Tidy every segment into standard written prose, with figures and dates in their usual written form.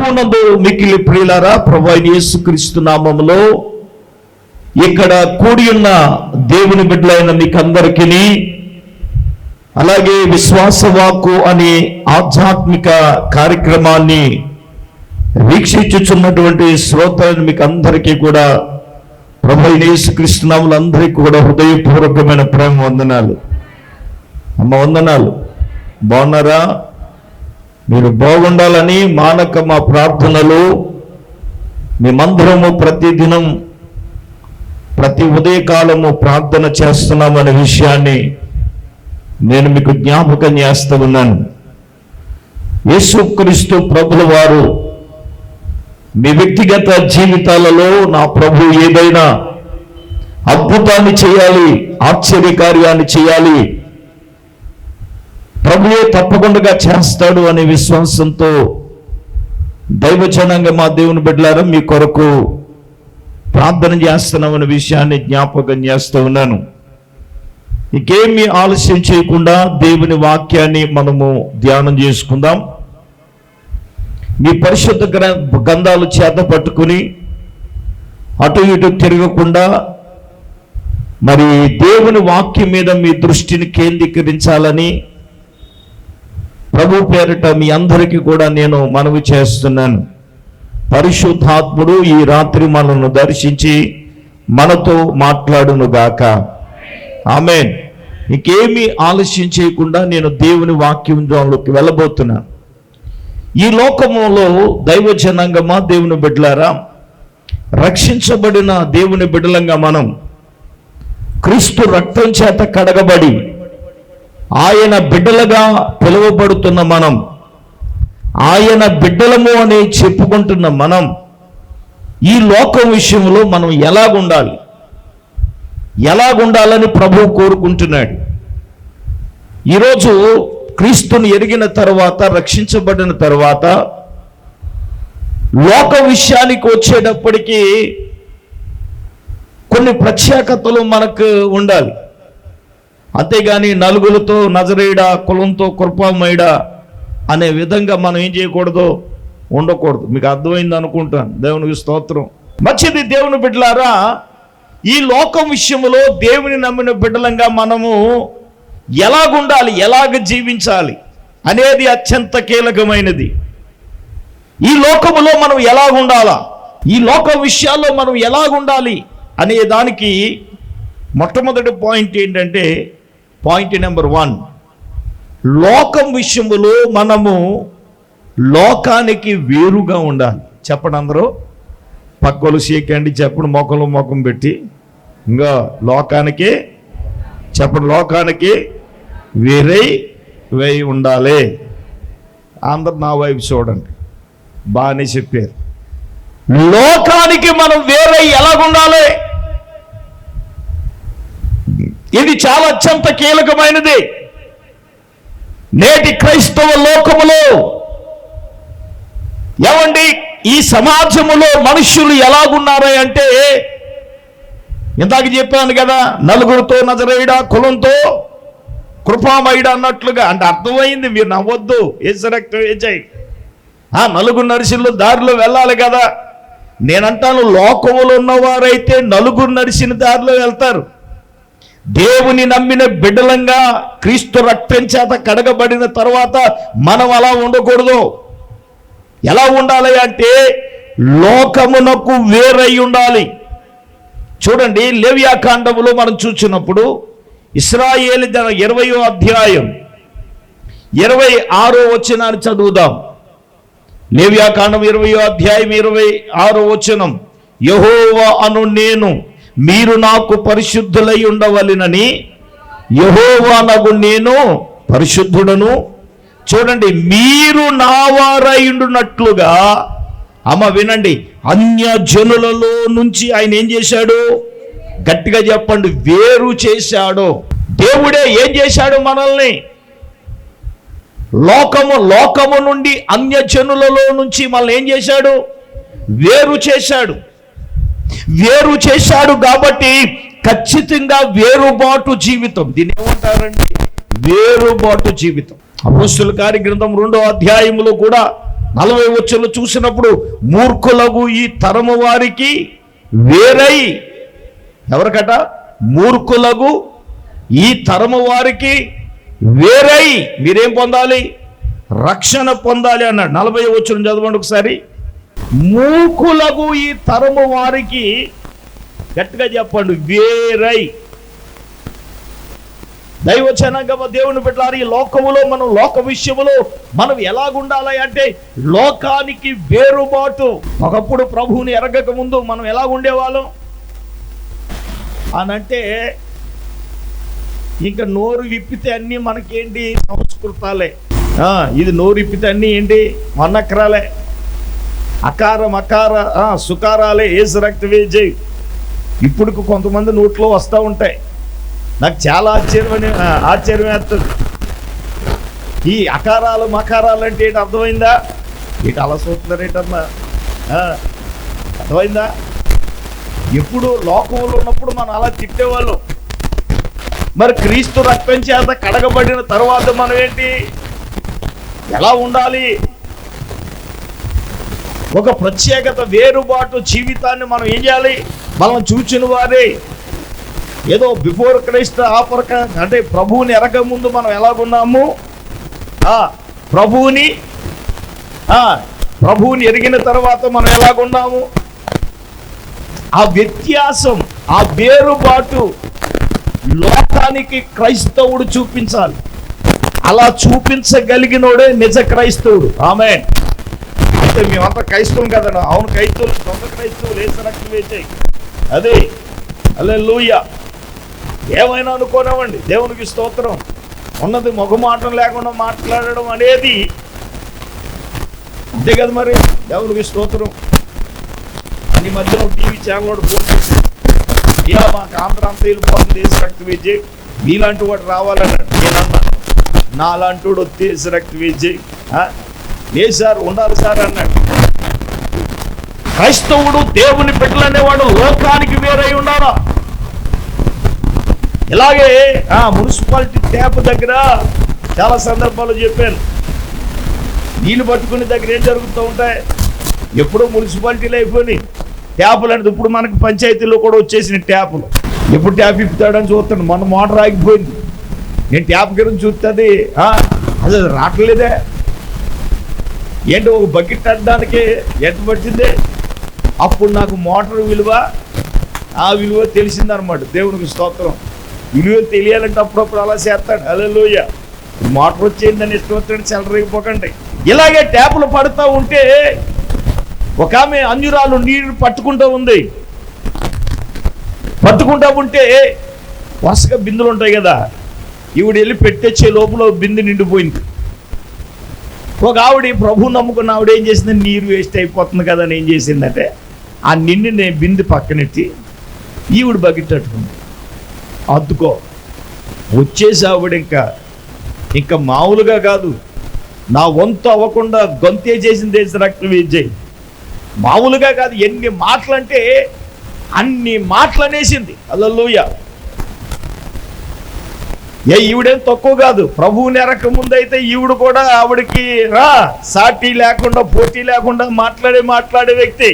ప్రభువునందు మిక్కిలి ప్రియులారా, ప్రభువైన యేసుక్రీస్తు నామములో ఇక్కడ కూడి ఉన్న దేవుని బిడ్డలైన మీకందరికీ, అలాగే విశ్వాసవాక్కు అనే ఆధ్యాత్మిక కార్యక్రమాన్ని వీక్షించుచున్నటువంటి శ్రోతలను మీకు అందరికీ కూడా ప్రభువైన యేసుక్రీస్తు నామములో అందరికీ కూడా హృదయపూర్వకమైన ప్రేమ వందనాలు. అమ్మ వందనాలు. బాగున్నారా? మీరు బాగుండాలని మానక మా ప్రార్థనలు. మేమందరము ప్రతిదినం ప్రతి ఉదయకాలము ప్రార్థన చేస్తున్నామనే విషయాన్ని నేను మీకు జ్ఞాపకం చేస్తూ ఉన్నాను. యేసుక్రీస్తు ప్రభుల వారు మీ వ్యక్తిగత జీవితాలలో నా ప్రభు ఏదైనా అద్భుతాన్ని చేయాలి, ఆశ్చర్యకార్యాన్ని చేయాలి, ప్రభువే తప్పకుండా చేస్తాడు అనే విశ్వాసంతో దైవజనంగా మా దేవుని బిడ్డలారా మీ కొరకు ప్రార్థన చేస్తున్నామనే విషయాన్ని జ్ఞాపకం చేస్తూ ఉన్నాను. ఇంకేమీ ఆలస్యం చేయకుండా దేవుని వాక్యాన్ని మనము ధ్యానం చేసుకుందాం. మీ పరిశుద్ధ గ్రంథాలు చేత పట్టుకుని అటు ఇటు తిరగకుండా మరి దేవుని వాక్యం మీద మీ దృష్టిని కేంద్రీకరించాలని ప్రభు పేరిట మీ అందరికీ కూడా నేను మనవి చేస్తున్నాను. పరిశుద్ధాత్ముడు ఈ రాత్రి మనల్ని దర్శించి మనతో మాట్లాడును గాక. ఆమేన్. ఇంకేమీ ఆలస్యం చేయకుండా నేను దేవుని వాక్యంలోకి వెళ్ళబోతున్నాను. ఈ లోకములో దైవజనంగమా దేవుని బిడ్డలారా, రక్షించబడిన దేవుని బిడ్డలంగా మనం క్రీస్తు రక్తం చేత కడగబడి ఆయన బిడ్డలుగా పిలువబడుతున్న మనం, ఆయన బిడ్డలము అని చెప్పుకుంటున్న మనం ఈ లోకం విషయంలో మనం ఎలాగుండాలని ప్రభువు కోరుకుంటున్నాడు. ఈరోజు క్రీస్తుని ఎరిగిన తర్వాత, రక్షించబడిన తర్వాత లోక విషయానికి వచ్చేటప్పటికీ కొన్ని ప్రత్యేకతలు మనకు ఉండాలి. అంతేగాని నలుగులతో నజరేయుడా, కులంతో కృపామయుడా అనే విధంగా మనం ఏం చేయకూడదు, ఉండకూడదు. మీకు అర్థమైంది అనుకుంటాను. దేవునికి స్తోత్రం. మంచిది దేవుని బిడ్డలారా, ఈ లోకం విషయంలో దేవుని నమ్మిన బిడ్డలంగా మనము ఎలాగుండాలి, ఎలాగ జీవించాలి అనేది అత్యంత కీలకమైనది. ఈ లోకములో మనం ఎలాగుండాలా, ఈ లోక విషయాల్లో మనం ఎలాగుండాలి అనే దానికి మొట్టమొదటి పాయింట్ ఏంటంటే, పాయింట్ నెంబర్ 1, లోకం విషయంలో మనము లోకానికి వేరుగా ఉండాలి. చెప్పండి అందరూ. పక్కలు చేయకండి, చెప్పండి. మొఖం పెట్టి ఇంకా లోకానికి చెప్పండి, లోకానికి వేరై ఉండాలి. అందరు నా వైపు చూడండి, బాగానే చెప్పారు. లోకానికి మనం వేరై ఎలాగుండాలి, ఇది చాలా అత్యంత కీలకమైనది. నేటి క్రైస్తవ లోకములో ఏమండి, ఈ సమాజములో మనుషులు ఎలాగున్నారా అంటే, ఇందాక చెప్పాను కదా, నలుగురితో నజరేయుడా, కులంతో కృపామయుడా అన్నట్లుగా. అంటే అర్థమైంది, మీరు నవ్వొద్దు. నలుగురు నడిచిళ్ళు దారిలో వెళ్ళాలి కదా. నేనంటాను, లోకములో ఉన్నవారైతే నలుగురు నడిచిన దారిలో వెళ్తారు. దేవుని నమ్మిన బిడ్డలంగా క్రీస్తు రక్తం చేత కడగబడిన తర్వాత మనం అలా ఉండకూడదు. ఎలా ఉండాలి అంటే, లోకమునకు వేరై ఉండాలి. చూడండి, లేవియాకాండములో మనం చూసినప్పుడు ఇశ్రాయేలు 20వ అధ్యాయం 26వ వచనాన్ని చదువుదాం. లేవియాకాండం 20వ అధ్యాయం 26వ వచనం. యెహోవా అను నేను మీరు నాకు పరిశుద్ధులై ఉండవలెనని యెహోవానగు నేను పరిశుద్ధుడను. చూడండి, మీరు నా వారైండునట్లుగా, అమ్మ వినండి, అన్యజనులలో నుంచి ఆయన ఏం చేశాడు? గట్టిగా చెప్పండి, వేరు చేశాడు. దేవుడే ఏం చేశాడు? మనల్ని లోకము నుండి, అన్యజనులలో నుంచి మనల్ని ఏం చేశాడు? వేరు చేశాడు. కాబట్టి ఖచ్చితంగా వేరుబాటు జీవితం, దీన్ని ఏమంటారండి? వేరుబాటు జీవితం. అపోస్తలుల కార్యగ్రంథం 2వ అధ్యాయములో కూడా 40 వచనంలో చూసినప్పుడు మూర్ఖులకు ఈ తరము వారికి వేరై, ఎవరికట? మూర్ఖులకు ఈ తరము వారికి వేరై మీరేం పొందాలి? రక్షణ పొందాలి అన్నాడు. 40 వచనం చదవండి ఒకసారి. మూర్ఖులకు ఈ తరము వారికి, గట్టిగా చెప్పండి, వేరై. దైవజనంగా దేవుని బిడ్డలారా, ఈ లోకములో మనం లోక విషయములో మనం ఎలాగుండాలి అంటే లోకానికి వేరుబాటు. ఒకప్పుడు ప్రభువుని ఎరగక ముందు మనం ఎలాగుండేవాళ్ళం అనంటే ఇంకా నోరు విప్పితే అన్నీ మనకేంటి? సంస్కృతాలే. ఇది నోరు విప్పితే అన్నీ ఏంటి? మన్నక్రాలే, అకారం అకార సుకారాలే, ఏసు రక్త వేజే. ఇప్పుడు కొంతమంది నోట్లో వస్తూ ఉంటాయి. నాకు చాలా ఆశ్చర్యం వేస్తుంది. ఈ అకారాలు మకారాలు అంటే ఏంటి అర్థమైందా? ఏంటి అలా చూస్తున్నారేంటమ్మా? అర్థమైందా? ఎప్పుడు లోకంలో ఉన్నప్పుడు మనం అలా తిట్టేవాళ్ళం. మరి క్రీస్తు రక్తం చేత కడగబడిన తర్వాత మనం ఏంటి? ఎలా ఉండాలి? ఒక ప్రత్యేకత, వేరుబాటు జీవితాన్ని మనం ఏం చేయాలి? మనం చూచిన వారే ఏదో బిఫోర్ క్రైస్ట్ ఆఫర్ అంటే ప్రభువుని ఎరగ ముందు మనం ఎలాగున్నాము, ప్రభువుని ఎరిగిన తర్వాత మనం ఎలాగున్నాము, ఆ వ్యత్యాసం, ఆ వేరుబాటు లోకానికి క్రైస్తవుడు చూపించాలి. అలా చూపించగలిగినోడే నిజ క్రైస్తవుడు. ఆమేన్. అంటే మేమంతా క్రైస్తవం కదన్నా. అవును, క్రైస్తవులు, సొంత క్రైస్తవులు, యేసు రక్తం వేసాయి. అదే హల్లెలూయా. ఏమైనా అనుకోనివ్వండి, దేవునికి స్తోత్రం. ఉన్నది మొగమాటం లేకుండా మాట్లాడడం అనేది అంతే కదా మరి. దేవునికి స్తోత్రం. ఈ మధ్యలో టీవీ ఛానల్ ఫోన్ చేసి, ఇలా మాకు ఆంధ్ర అంతా వెళ్ళిపోతుంది, యేసు రక్తం వేజే, మీలాంటి వాడు రావాలన్నాడు. నేనన్నా నాలాంటి వాడు వస్తే యేసు రక్తం వేజే. లేదు సార్, ఉండాలి సార్ అన్నాడు. క్రైస్తవుడు, దేవుని బిడ్డలనేవాడు లోకానికి వేరై ఉండాలా. ఇలాగే మున్సిపాలిటీ ట్యాప్ దగ్గర చాలా సందర్భాలు చెప్పాను. నీళ్ళు పట్టుకునే దగ్గర ఏం జరుగుతూ ఉంటాయి? ఎప్పుడో మున్సిపాలిటీలో అయిపోయి ట్యాపులు అనేది ఇప్పుడు మనకి పంచాయతీలో కూడా వచ్చేసిన ట్యాపులు. ఎప్పుడు ట్యాప్ ఇప్పుతాడని చూస్తాను. మన మోటార్ ఆగిపోయింది, నేను ట్యాప్ గురించి చూస్తుంది అది రావట్లేదే ఏంటి? ఒక బకెట్ అడ్డానికి ఎంత పట్టింది? అప్పుడు నాకు మోటార్ విలువ, ఆ విలువ తెలిసిందనమాట. దేవునికి స్తోత్రం. విలువ తెలియాలంటే అప్పుడప్పుడు అలా చేస్తాడు. హల్లెలూయా. మోటార్ వచ్చేయిందని ఇష్టం వచ్చాడు, చెలరైపోకండి. ఇలాగే ట్యాపులు పడుతూ ఉంటే ఒక ఆమె అంజురాలు నీరు పట్టుకుంటూ ఉంది. పట్టుకుంటూ ఉంటే వరుసగా బిందులు ఉంటాయి కదా, ఈవిడ వెళ్ళి పెట్టేచ్చే లోపల బిందు నిండిపోయింది. ఒక ఆవిడ, ప్రభు నమ్ముకున్న ఆవిడ ఏం చేసింది? నీరు వేస్ట్ అయిపోతుంది కదా అని ఏం చేసిందంటే ఆ నిండిని బిందు పక్కనెట్టి ఈవిడ బకెట్ అట్టుకుంది. అద్దుకో వచ్చేసి ఆవిడ ఇంకా మామూలుగా కాదు, నా వంతు అవ్వకుండా గొంతే చేసింది యేసు రక్తం వేజే. మామూలుగా కాదు, ఎన్ని మాటలు అంటే అన్ని మాటలు అనేసింది. హల్లెలూయా. ఈవిడేం తక్కువ కాదు. ప్రభువుని ఎరక ముందైతే ఈవిడ కూడా ఆవిడకి సాటి లేకుండా, పోటీ లేకుండా మాట్లాడే వ్యక్తి.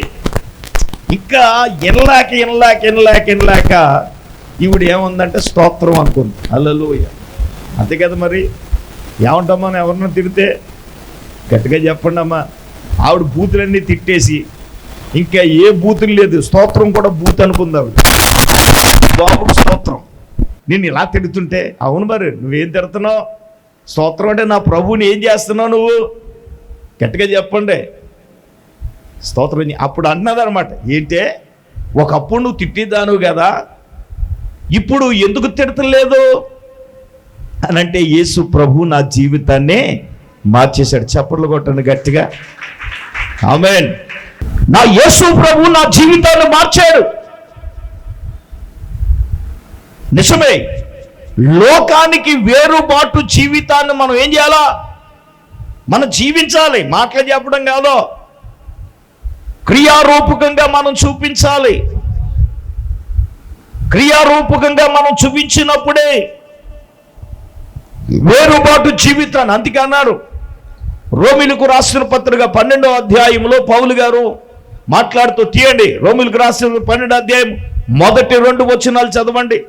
ఇంకా ఎనలాక ఈవిడ ఏముందంటే స్తోత్రం అనుకుంది. హల్లెలూయా. అంతే కదా మరి. ఏమంటామా ఎవరన్నా తిడితే? గట్టిగా చెప్పండి అమ్మా. ఆవిడ బూతులన్నీ తిట్టేసి ఇంకా ఏ బూతులు లేదు, స్తోత్రం కూడా బూత్ అనుకుంది ఆవిడ. బాబుకు స్తోత్రం. నేను ఇలా తిడుతుంటే, అవును మరి నువ్వేం తిడుతున్నావు? స్తోత్రం అంటే నా ప్రభువుని ఏం చేస్తున్నావు నువ్వు? గట్టిగా చెప్పండి. స్తోత్రం. అప్పుడు అన్నదనమాట, ఏంటే ఒకప్పుడు నువ్వు తిట్టేదాను కదా, ఇప్పుడు ఎందుకు తిడతలేదు అని అంటే, యేసు ప్రభు నా జీవితాన్నే మార్చేశాడు. చప్పట్లు కొట్టండి గట్టిగా. ఆమేన్. నా యేసు ప్రభు నా జీవితాన్ని మార్చాడు. నిజమే. లోకానికి వేరుబాటు జీవితాన్ని మనం ఏం చేయాలా? మనం జీవించాలి. మాటలు చెప్పడం కాదు, క్రియారూపకంగా మనం చూపించాలి. క్రియారూపకంగా మనం చూపించినప్పుడే వేరుబాటు జీవితాన్ని. అందుకే అన్నాడు, రోమిలకు రాసిన పత్రిక 12వ అధ్యాయంలో పౌలు గారు మాట్లాడుతూ, తీయండి రోమిలకు రాసిన 12వ అధ్యాయం మొదటి 2 వచనాలు చదవండి.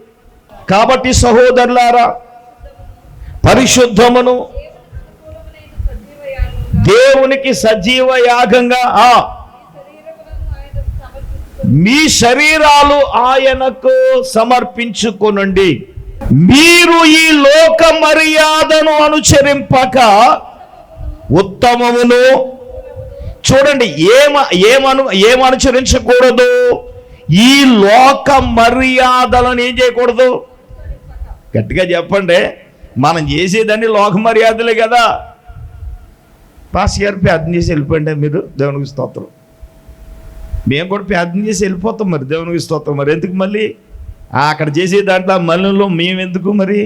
కాబట్టి సహోదరులారా, పరిశుద్ధమును దేవునికి సజీవ యాగంగా మీ శరీరాలు ఆయనకు సమర్పించుకొనండి. మీరు ఈ లోక మర్యాదను అనుసరింపక ఉత్తమమును, చూడండి, ఏం అనుసరించకూడదు? ఈ లోక మర్యాదలను ఏం చేయకూడదు? గట్టిగా చెప్పండి. మనం చేసేదాన్ని లోక మర్యాదలే కదా. పాస్ గారు ప్రార్థన చేసి వెళ్ళిపోండి మీరు, దేవునికి స్తోత్రం. మేము కూడా ప్రార్థన చేసి వెళ్ళిపోతాం మరి, దేవునికి స్తోత్రం. మరి ఎందుకు మళ్ళీ అక్కడ చేసే దాంట్లో మళ్ళీలో మేము ఎందుకు మరి?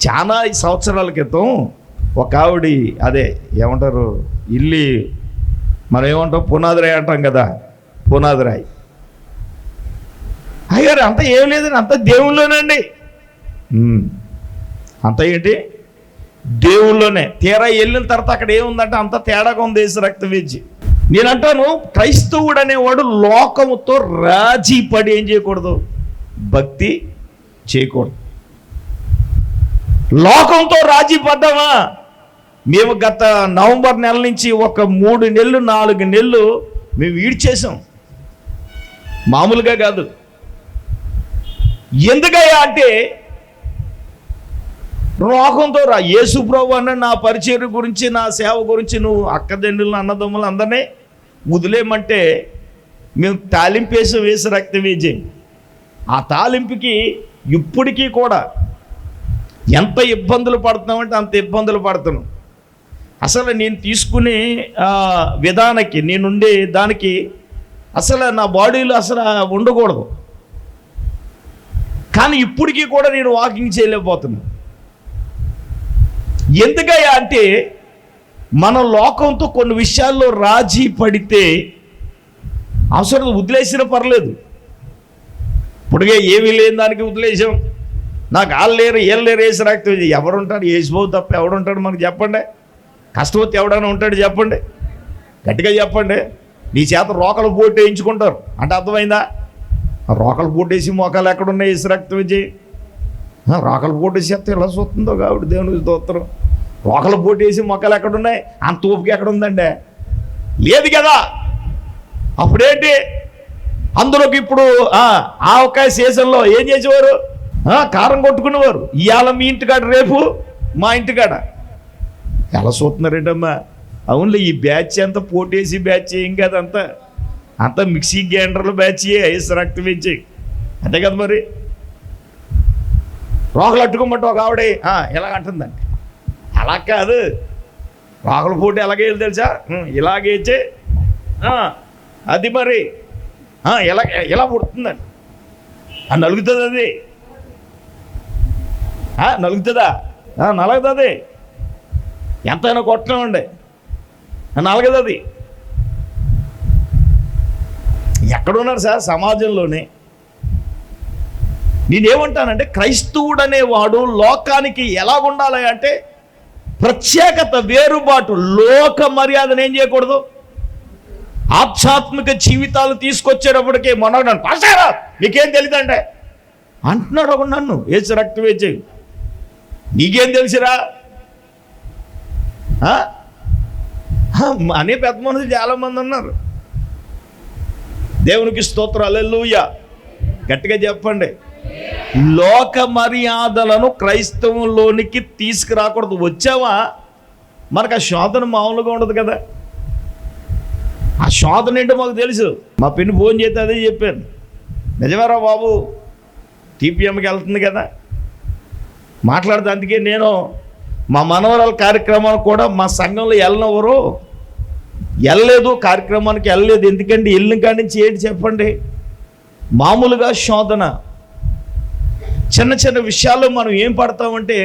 చాలా సంవత్సరాల క్రితం ఒక ఆవిడ, అదే ఏమంటారు, ఇల్లు మనం ఏమంటాం, పునాదిరాయి అంటాం కదా, పునాదిరాయి. అయ్యారు అంతా ఏం లేదండి, అంతా దేవుళ్ళోనండి. అంతా ఏంటి? దేవుళ్ళోనే. తీరా వెళ్ళిన తర్వాత అక్కడ ఏముందంటే అంత తేడాగా ఉంది యేసు రక్తం ఇచ్చి. నేనంటాను, క్రైస్తవుడు అనేవాడు లోకముతో రాజీ పడి ఏం చేయకూడదు? భక్తి చేయకూడదు. లోకంతో రాజీ పడ్డామా? మేము గత నవంబర్ నెల నుంచి ఒక 3 నెలలు 4 నెలలు మేము ఈడ్చేసాం, మామూలుగా కాదు. ఎందుకయ్యా అంటే లోకంతో యేసు ప్రభు అన్న నా పరిచర్య గురించి, నా సేవ గురించి నువ్వు అక్కదండ్రులను అన్నదమ్ములు అందరినీ వదిలేయమంటే మేము తాలింపేసాం, వేసి రక్తం వేసి. ఆ తాలింపుకి ఇప్పటికీ కూడా ఎంత ఇబ్బందులు పడుతున్నామంటే అంత ఇబ్బందులు పడుతున్నాం. అసలు నేను తీసుకునే విధానానికి, నేనుండే దానికి అసలు నా బాడీలో అసలు ఉండకూడదు. కానీ ఇప్పటికీ కూడా నేను వాకింగ్ చేయలేకపోతున్నాను. ఎందుకయ్యా అంటే మనం లోకంతో కొన్ని విషయాల్లో రాజీ పడితే అవసరం వదిలేసినా పర్లేదు. ఇప్పుడుగా ఏమీ లేని దానికి వదిలేసాం. నాకు వాళ్ళు లేరు, ఏళ్ళు లేరు, వేసి రాకపోతే ఎవరుంటాడు? వేసిపోవు తప్ప ఎవడుంటాడు మనకు? చెప్పండి. కష్టపడితే ఎవడైనా ఉంటాడు? చెప్పండి, గట్టిగా చెప్పండి. నీ చేత రోకలు పోటీ వేయించుకుంటారు అంటే అర్థమైందా? రోకలు పోటేసి మోకాలు ఎక్కడున్నాయి? వేసి రక్తం ఇచ్చి రోకలు పోటేసి చెప్తే ఎలా చూస్తుందో కాబట్టి దేవునికి స్తోత్రం. రోకలు పోటేసి మొక్కలు ఎక్కడున్నాయి? అంత ఓపిక ఎక్కడ ఉందండి? లేదు కదా. అప్పుడేంటి? అందులోకి ఇప్పుడు ఆవకాయ సీజన్లో ఏం చేసేవారు? కారం కొట్టుకునేవారు. ఇవాళ మీ ఇంటికాడ, రేపు మా ఇంటికాడ. ఎలా చూస్తున్నారేంటమ్మా? అవునులే, ఈ బ్యాచ్ అంతా పోటేసి బ్యాచ్ ఏం కాదు, అంతా మిక్సీ గ్రైండర్ల బ్యాచ్ వేసి రక్తం వేయించి, అంతే కదా. మరి రోకలు అట్టుకోమంటే ఒక ఆవిడ ఇలాగ అంటుందండి. అలా కాదు, రోకల పోటీ ఎలాగే తెలుసా? ఇలాగేచ్చే అది మరి ఎలా పుడుతుందండి. నలుగుతుంది అది, నలుగుతుందా? నలగదు. ఎంతైనా కొట్టమండి, నలగదు అది. ఎక్కడున్నారు సార్ సమాజంలోనే? నేనేమంటానంటే క్రైస్తవుడు అనేవాడు లోకానికి ఎలాగుండాలి అంటే ప్రత్యేకత, వేరుబాటు, లోక మర్యాదను ఏం చేయకూడదు. ఆధ్యాత్మిక జీవితాలు తీసుకొచ్చేటప్పటికే మనకు పాసారా మీకేం తెలియదంటే అంటున్నాడు ఒక నన్ను, వేసి రక్తం వేచి, నీకేం తెలిసిరా అనే పెద్ద మనుషులు చాలామంది ఉన్నారు. దేవునికి స్తోత్రం, హల్లెలూయా. గట్టిగా చెప్పండి. లోక మర్యాదలను క్రైస్తవంలోనికి తీసుకురాకూడదు. వచ్చావా మనకు ఆ శోధన మామూలుగా ఉండదు కదా. ఆ శోధన ఏంటో మాకు తెలుసు. మా పిన్ని ఫోన్ చేస్తే అదే చెప్పాను, నిజమేరా బాబు, టీపీఎంకి వెళ్తుంది కదా మాట్లాడితే. అందుకే నేను మా మనవరాల కార్యక్రమానికి కూడా మా సంఘంలో వెళ్ళలేదు, కార్యక్రమానికి వెళ్ళలేదు. ఎందుకంటే వెళ్ళిన కాడి నుంచి ఏంటి చెప్పండి, మామూలుగా శోధన. చిన్న చిన్న విషయాల్లో మనం ఏం పడతామంటే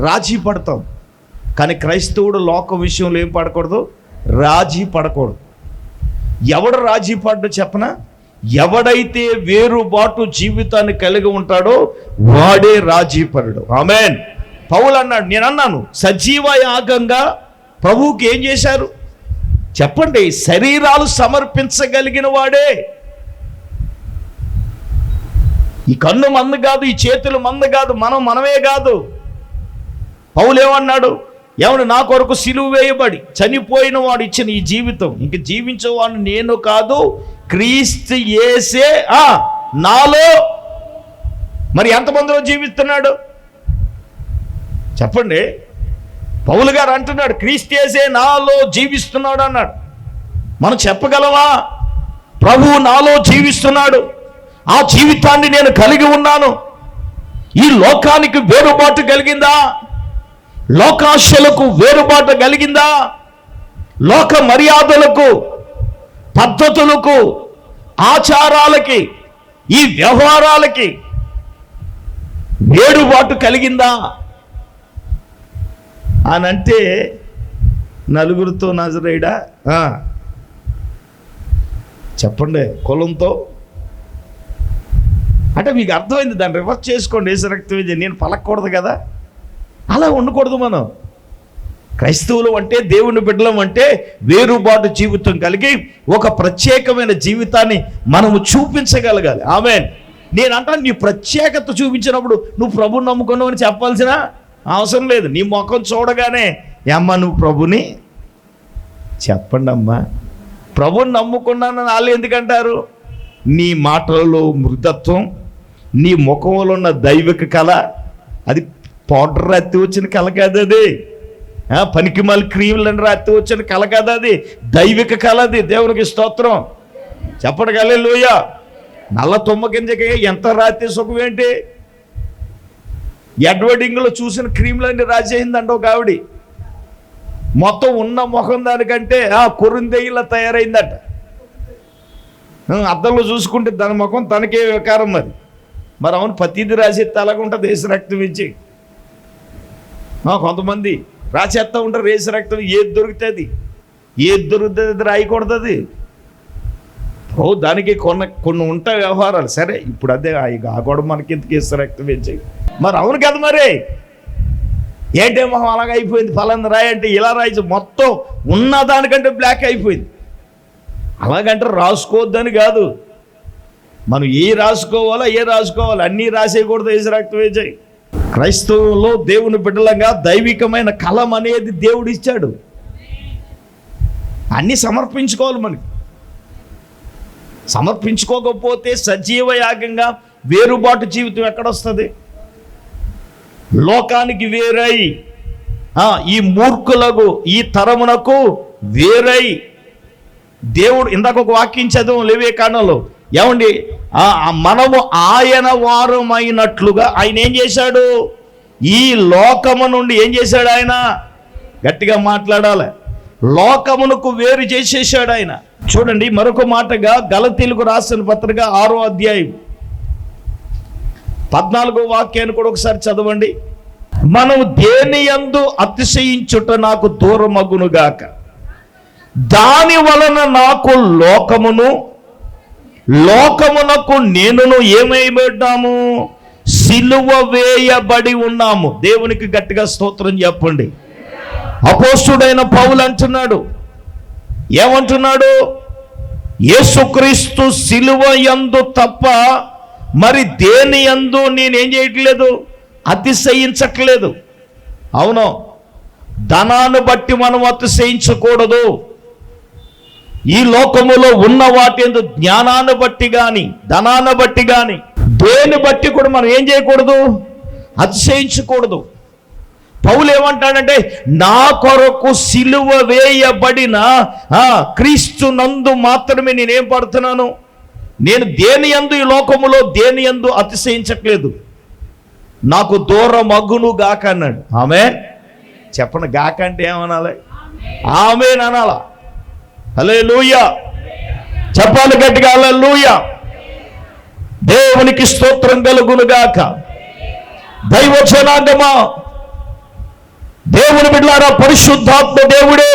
రాజీ పడతాం. కానీ క్రైస్తవుడు లోక విషయంలో ఏం పడకూడదు, రాజీ పడకూడదు. ఎవడు రాజీ పడ్డు చెప్పనా? ఎవడైతే వేరుబాటు జీవితాన్ని కలిగి ఉంటాడో వాడే రాజీపరుడు. ఆమేన్. పౌలు అన్నాడు, నేను అన్నాను సజీవ యాగంగా ప్రభువుకి ఏం చేశారు చెప్పండి? శరీరాలు సమర్పించగలిగిన వాడే. ఈ కన్ను మంద కాదు, ఈ చేతులు మంద కాదు, మనమే కాదు. పౌలు ఏమన్నాడు? ఏమన్నా నా కొరకు సిలువ వేయబడి చనిపోయిన వాడు ఇచ్చిన ఈ జీవితం ఇంక జీవించేవాడు నేను కాదు, క్రీస్తు యేసే నాలో. మరి ఎంతమందిలో జీవిస్తున్నాడు చెప్పండి? పౌలు గారు అంటున్నాడు క్రీస్తు యేసే నాలో జీవిస్తున్నాడు అన్నాడు. మనం చెప్పగలవా? ప్రభువు నాలో జీవిస్తున్నాడు, ఆ జీవితాన్ని నేను కలిగి ఉన్నాను. ఈ లోకానికి వేరుబాటు కలిగిందా? లోకాశలకు వేరుబాటు కలిగిందా? లోక మర్యాదలకు, పద్ధతులకు, ఆచారాలకి, ఈ వ్యవహారాలకి వేరుబాటు కలిగిందా అని అంటే నలుగురితో నజరేయుడా చెప్పండి, కులంతో అంటే మీకు అర్థమైంది. దాన్ని రివర్స్ చేసుకోండి. యేసు రక్తం నేను పలకూడదు కదా, అలా ఉండకూడదు. మనం క్రైస్తవులు అంటే, దేవుని బిడ్డలం అంటే వేరుబాటు జీవితం కలిగి ఒక ప్రత్యేకమైన జీవితాన్ని మనము చూపించగలగాలి. ఆమేన్. నేనంటాను, నీ ప్రత్యేకత చూపించినప్పుడు నువ్వు ప్రభుని నమ్ముకున్నావు అని చెప్పాల్సిన అవసరం లేదు. నీ ముఖం చూడగానే అమ్మ నువ్వు ప్రభుని చెప్పండి అమ్మా, ప్రభుని నమ్ముకున్నానని వాళ్ళు ఎందుకంటారు? నీ మాటలలో మృదత్వం, నీ ముఖంలో ఉన్న దైవిక కళ, అది పౌడర్ రాత్రి వచ్చిన కళ కాదు, అది పనికి మళ్ళీ క్రీములను రాత్రి వచ్చిన కళ కాదు, అది దైవిక కళ. అది దేవునికి స్తోత్రం చెప్పండి. హల్లెలూయా. నల్ల తుమ్మ గింజకి ఎంత రాత్రి సుఖం ఏంటి? అడ్వర్టైజింగ్లో చూసిన క్రీములన్నీ రాసేయిందంట ఒక ఆవిడ. మొత్తం ఉన్న ముఖం దానికంటే కొరిందెయ్యిలా తయారైందట. అద్దంలో చూసుకుంటే దాని ముఖం తనకే వికారం. మరి అవును, ప్రతిదీ రాసేస్తే అలాగుంటుంది యేసు రక్తం ఇచ్చి. కొంతమంది రాసేస్తూ ఉంటారు యేసు రక్తం, ఏది దొరుకుతుంది అది రాయకూడదు. దానికి కొన్ని ఉంటాయి వ్యవహారాలు. సరే, ఇప్పుడు అదే ఆ కూడా మనకి ఎందుకు యేసు రక్తం ఇచ్చి. మరి అవును కదా, మరి ఏంటే మొహం అలాగ అయిపోయింది, ఫలానా రాయి అంటే ఇలా రాయించి మొత్తం ఉన్న దానికంటే బ్లాక్ అయిపోయింది. అలాగంటే రాసుకోవద్దని కాదు, మనం రాసుకోవాలి అన్నీ రాసేయకూడదు. యేసు రక్తం వేసాయి. క్రైస్తవుల్లో దేవుని బిడ్డలంగా దైవికమైన కలం అనేది దేవుడు ఇచ్చాడు. అన్నీ సమర్పించుకోవాలి. మనకి సమర్పించుకోకపోతే సజీవ యాగంగా వేరుబాటు జీవితం ఎక్కడొస్తుంది? లోకానికి వేరై, ఈ మూర్ఖులకు, ఈ తరమునకు వేరై దేవుడు ఇందాక ఒక వాక్యం చదువు లేవియకాండంలో, ఏమండి మనము ఆయన వారమైనట్లుగా ఆయన ఏం చేశాడు? ఈ లోకము నుండి ఏం చేశాడు ఆయన? గట్టిగా మాట్లాడాలి. లోకమునకు వేరు చేసేసాడు ఆయన. చూడండి, మరొక మాటగా గలతీయులకు రాసిన పత్రిక 6వ అధ్యాయం 14వ వాక్యాన్ని కూడా ఒకసారి చదవండి. మనం దేని యందు అతిశయించుట నాకు దూరమగునుగాక, దాని వలన నాకు లోకమునకు నేనును ఏమైబడ్డాము? సిలువ వేయబడి ఉన్నాము. దేవునికి గట్టిగా స్తోత్రం చెప్పండి. అపోస్తుడైన పౌలు అంటున్నాడు, ఏమంటున్నాడు? యేసుక్రీస్తు సిలువ యందు తప్ప మరి దేని యందు నేనేం చేయట్లేదు, అతిశయించట్లేదు. అవును, ధనాన్ని బట్టి మనం అతిశయించకూడదు. ఈ లోకములో ఉన్న వాటి యందు జ్ఞానాన్ని బట్టి కానీ, ధనాన్ని బట్టి కానీ, దేని బట్టి కూడా మనం ఏం చేయకూడదు, అతిశయించకూడదు. పౌలు ఏమంటాడంటే, నా కొరకు సిలువ వేయబడిన క్రీస్తు నందు మాత్రమే నేనేం పడుతున్నాను. నేను దేని యందు, ఈ లోకములో దేని యందు అతిశయించట్లేదు. నాకు దూరం అగును గాక అన్నాడు. ఆమేన్ చెప్పండి. గాక అంటే ఏమనాలి? ఆమేన్ అనాలా? హల్లెలూయా చెప్పాలి గట్టిగా. హల్లెలూయా. దేవునికి స్తోత్రం కలుగును గాక. దైవ జనాంగమా, దేవుని బిడ్డలారా, పరిశుద్ధాత్మ దేవుడే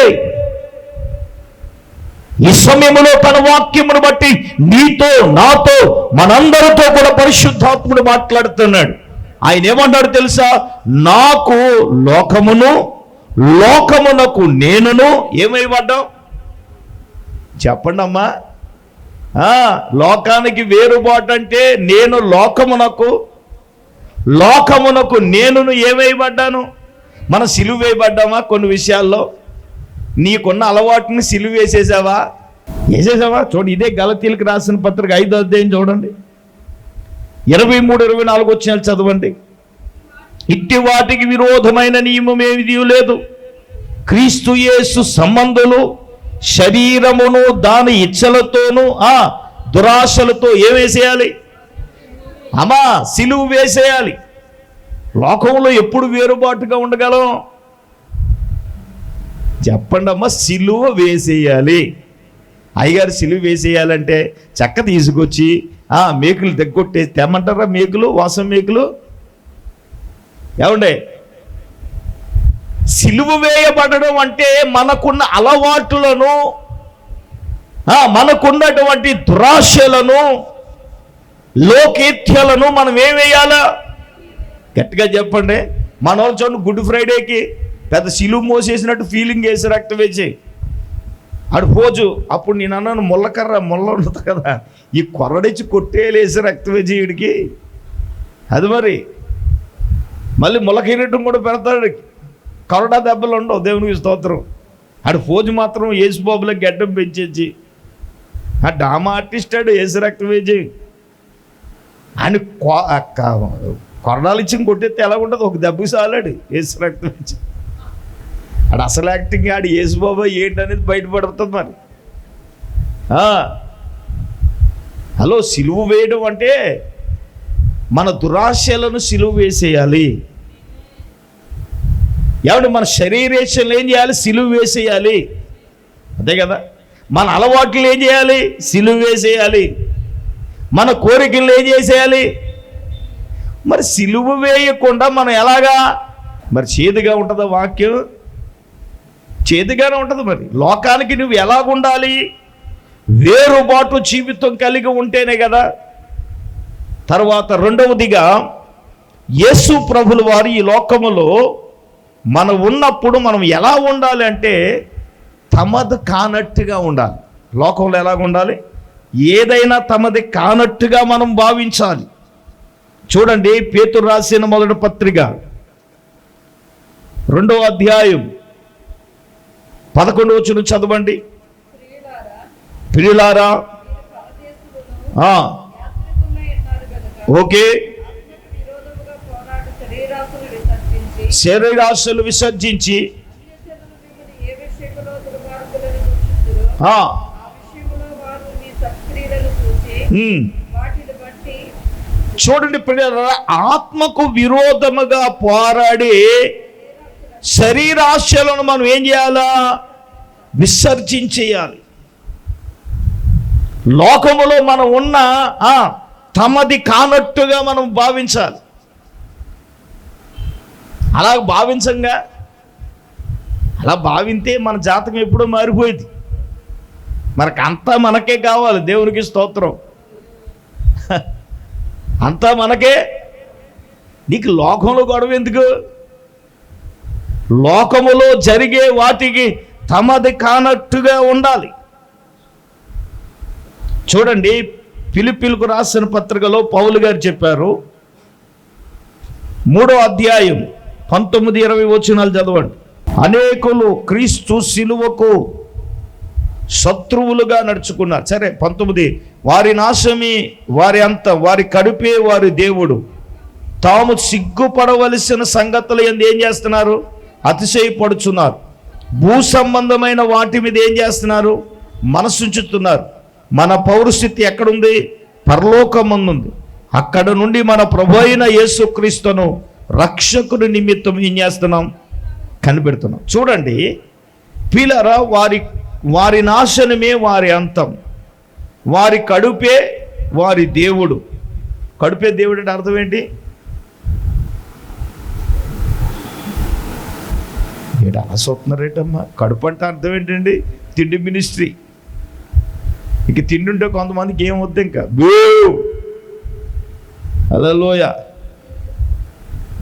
ఈ సమయంలో తన వాక్యమును బట్టి నీతో, నాతో, మనందరితో కూడా పరిశుద్ధాత్ముడు మాట్లాడుతున్నాడు. ఆయన ఏమంటాడు తెలుసా? నాకు లోకమునకు నేనును ఏమైపడ్డాం? చెప్పండి అమ్మా. లోకానికి వేరుబాటు అంటే నేను లోకమునకు నేనును ఏమైపడ్డాను? మనం సిలువ వేయబడ్డామా? కొన్ని విషయాల్లో నీకున్న అలవాటుని సిలువ వేసేసావా? చూడండి, ఇదే గలతీయులకు రాసిన పత్రిక 5వ అధ్యాయం చూడండి, 23-24 వచనాలు చదవండి. ఇట్టి వాటికి విరోధమైన నియమం ఏమీ లేదు. క్రీస్తు యేసు సంబంధులు శరీరమును దాని ఇచ్చలతోనూ దురాశలతో ఏమేసేయాలి? అమ్మా, సిలువ వేసేయాలి. లోకంలో ఎప్పుడు వేరుబాటుగా ఉండగలం? చెప్పండి అమ్మా. సిలువ వేసేయాలి. అయ్యగారు సిలువ వేసేయాలంటే చెక్క తీసుకొచ్చి మేకులు తెగొట్టేసి తెమ్మంటారా? మేకులు, వాసం మేకులు. ఏమండే, సిలువ వేయబడడం అంటే మనకున్న అలవాట్లను, మనకున్నటువంటి దురాశలను, లోకేత్యాలను మనం ఏం వేయాలా? గట్టిగా చెప్పండి. మన వాళ్ళు చూడండి, గుడ్ ఫ్రైడేకి పెద్ద సిలువ మోసేసినట్టు ఫీలింగ్ వేసి రక్తం వేసి ఆడు పోజు. అప్పుడు నేను అన్నాను, ముళ్ళ ఉంటుంది కదా, ఈ కొరడిచ్చి కొట్టేలేసి రక్తం వేసి వీడికి అది మరి మళ్ళీ ముళ్ళకిరటం కూడా పెడతాడు. కొరడా దెబ్బలు ఉండవు, దేవునికి స్తోత్రం. ఆడు పోజు మాత్రం యేసుబాబులో గడ్డం పెంచేసి ఆ డామా ఆర్టిస్ట్ ఆడు వేసి రక్తం వేసి ఆయన కొరడాలు ఇచ్చి కొట్టేస్తే ఎలా ఉంటుంది? ఒక దెబ్బకి సాలాడు వేసి రక్తం వేసి. ఆడు అసలు యాక్టింగ్ ఆడు యేసుబాబా ఏంటనేది బయటపడుతుంది మరి. హలో, సిలువ వేయడం అంటే మన దురాశలను సిలువ వేసేయాలి. ఏమంటే మన శరీరేషన్లు ఏం చేయాలి? సిలువ వేసేయాలి. అదే కదా. మన అలవాట్లు ఏం చేయాలి? సిలువ వేసేయాలి. మన కోరికలు ఏం చేసేయాలి? మరి సిలువ వేయకుండా మనం ఎలాగా? మరి చేదుగా ఉంటుందా వాక్యం? చేదుగానే ఉంటుంది. మరి లోకానికి నువ్వు ఎలాగుండాలి? వేరుబాటు జీవితం కలిగి ఉంటేనే కదా. తర్వాత రెండవదిగా, యేసు ప్రభుల వారు ఈ లోకములో మనం ఉన్నప్పుడు మనం ఎలా ఉండాలి అంటే తమది కానట్టుగా ఉండాలి. లోకంలో ఎలాగ ఉండాలి? ఏదైనా తమది కానట్టుగా మనం భావించాలి. చూడండి, పేతురు రాసిన మొదటి పత్రిక 2వ అధ్యాయం 11వ వచనం చదవండి. ప్రియులారా, ఓకే, శరీరాశలు విసర్జించి చూడండి ప్రియులారా, ఆత్మకు విరోధముగా పోరాడి శరీరాశలను మనం ఏం చేయాలా? విసర్జించేయాలి. లోకములో మనం ఉన్న తమది కానట్టుగా మనం భావించాలి. అలా భావించంగా, అలా భావింతే మన జాతకం ఎప్పుడో మారిపోయింది. అంతా మనకే కావాలి. దేవునికి స్తోత్రం. అంతా మనకే. నీకు లోకంలో గొడవ ఎందుకు? లోకములో జరిగే వాటికి తమది కానట్టుగా ఉండాలి. చూడండి, ఫిలిప్పీలకు రాసిన పత్రికలో పౌలు గారు చెప్పారు, 3వ అధ్యాయం 19-20 వచనాలు చదవండి. అనేకులు క్రీస్తు సిలువకు శత్రువులుగా నడుచుకున్నారు. సరే, 19, వారి నాశమే వారి అంతం, వారి కడుపే వారి దేవుడు. తాము సిగ్గుపడవలసిన సంగతులు ఏం చేస్తున్నారు? అతిశయపడుచున్నారు. భూ సంబంధమైన వాటి మీద ఏం చేస్తున్నారు? మనసుంచుతున్నారు. మన పౌరస్థితి ఎక్కడుంది? పరలోకమందుంది. అక్కడ నుండి మన ప్రభు అయిన యేసుక్రీస్తును రక్షకుని నిమిత్తం ఏం చేస్తున్నాం? కనిపెడుతున్నాం. చూడండి ప్రియులారా, వారి నాశనమే వారి అంతం, వారి కడుపే వారి దేవుడు. కడుపే దేవుడు అంటే అర్థం ఏంటి? ఆసొస్తున్నారేటమ్మా. కడుపు అంటే అర్థం ఏంటండి? తిండి మినిస్ట్రీ. ఇంక తిండి ఉంటే కొంతమందికి ఏమవుద్ది? ఇంకా హల్లెలూయా.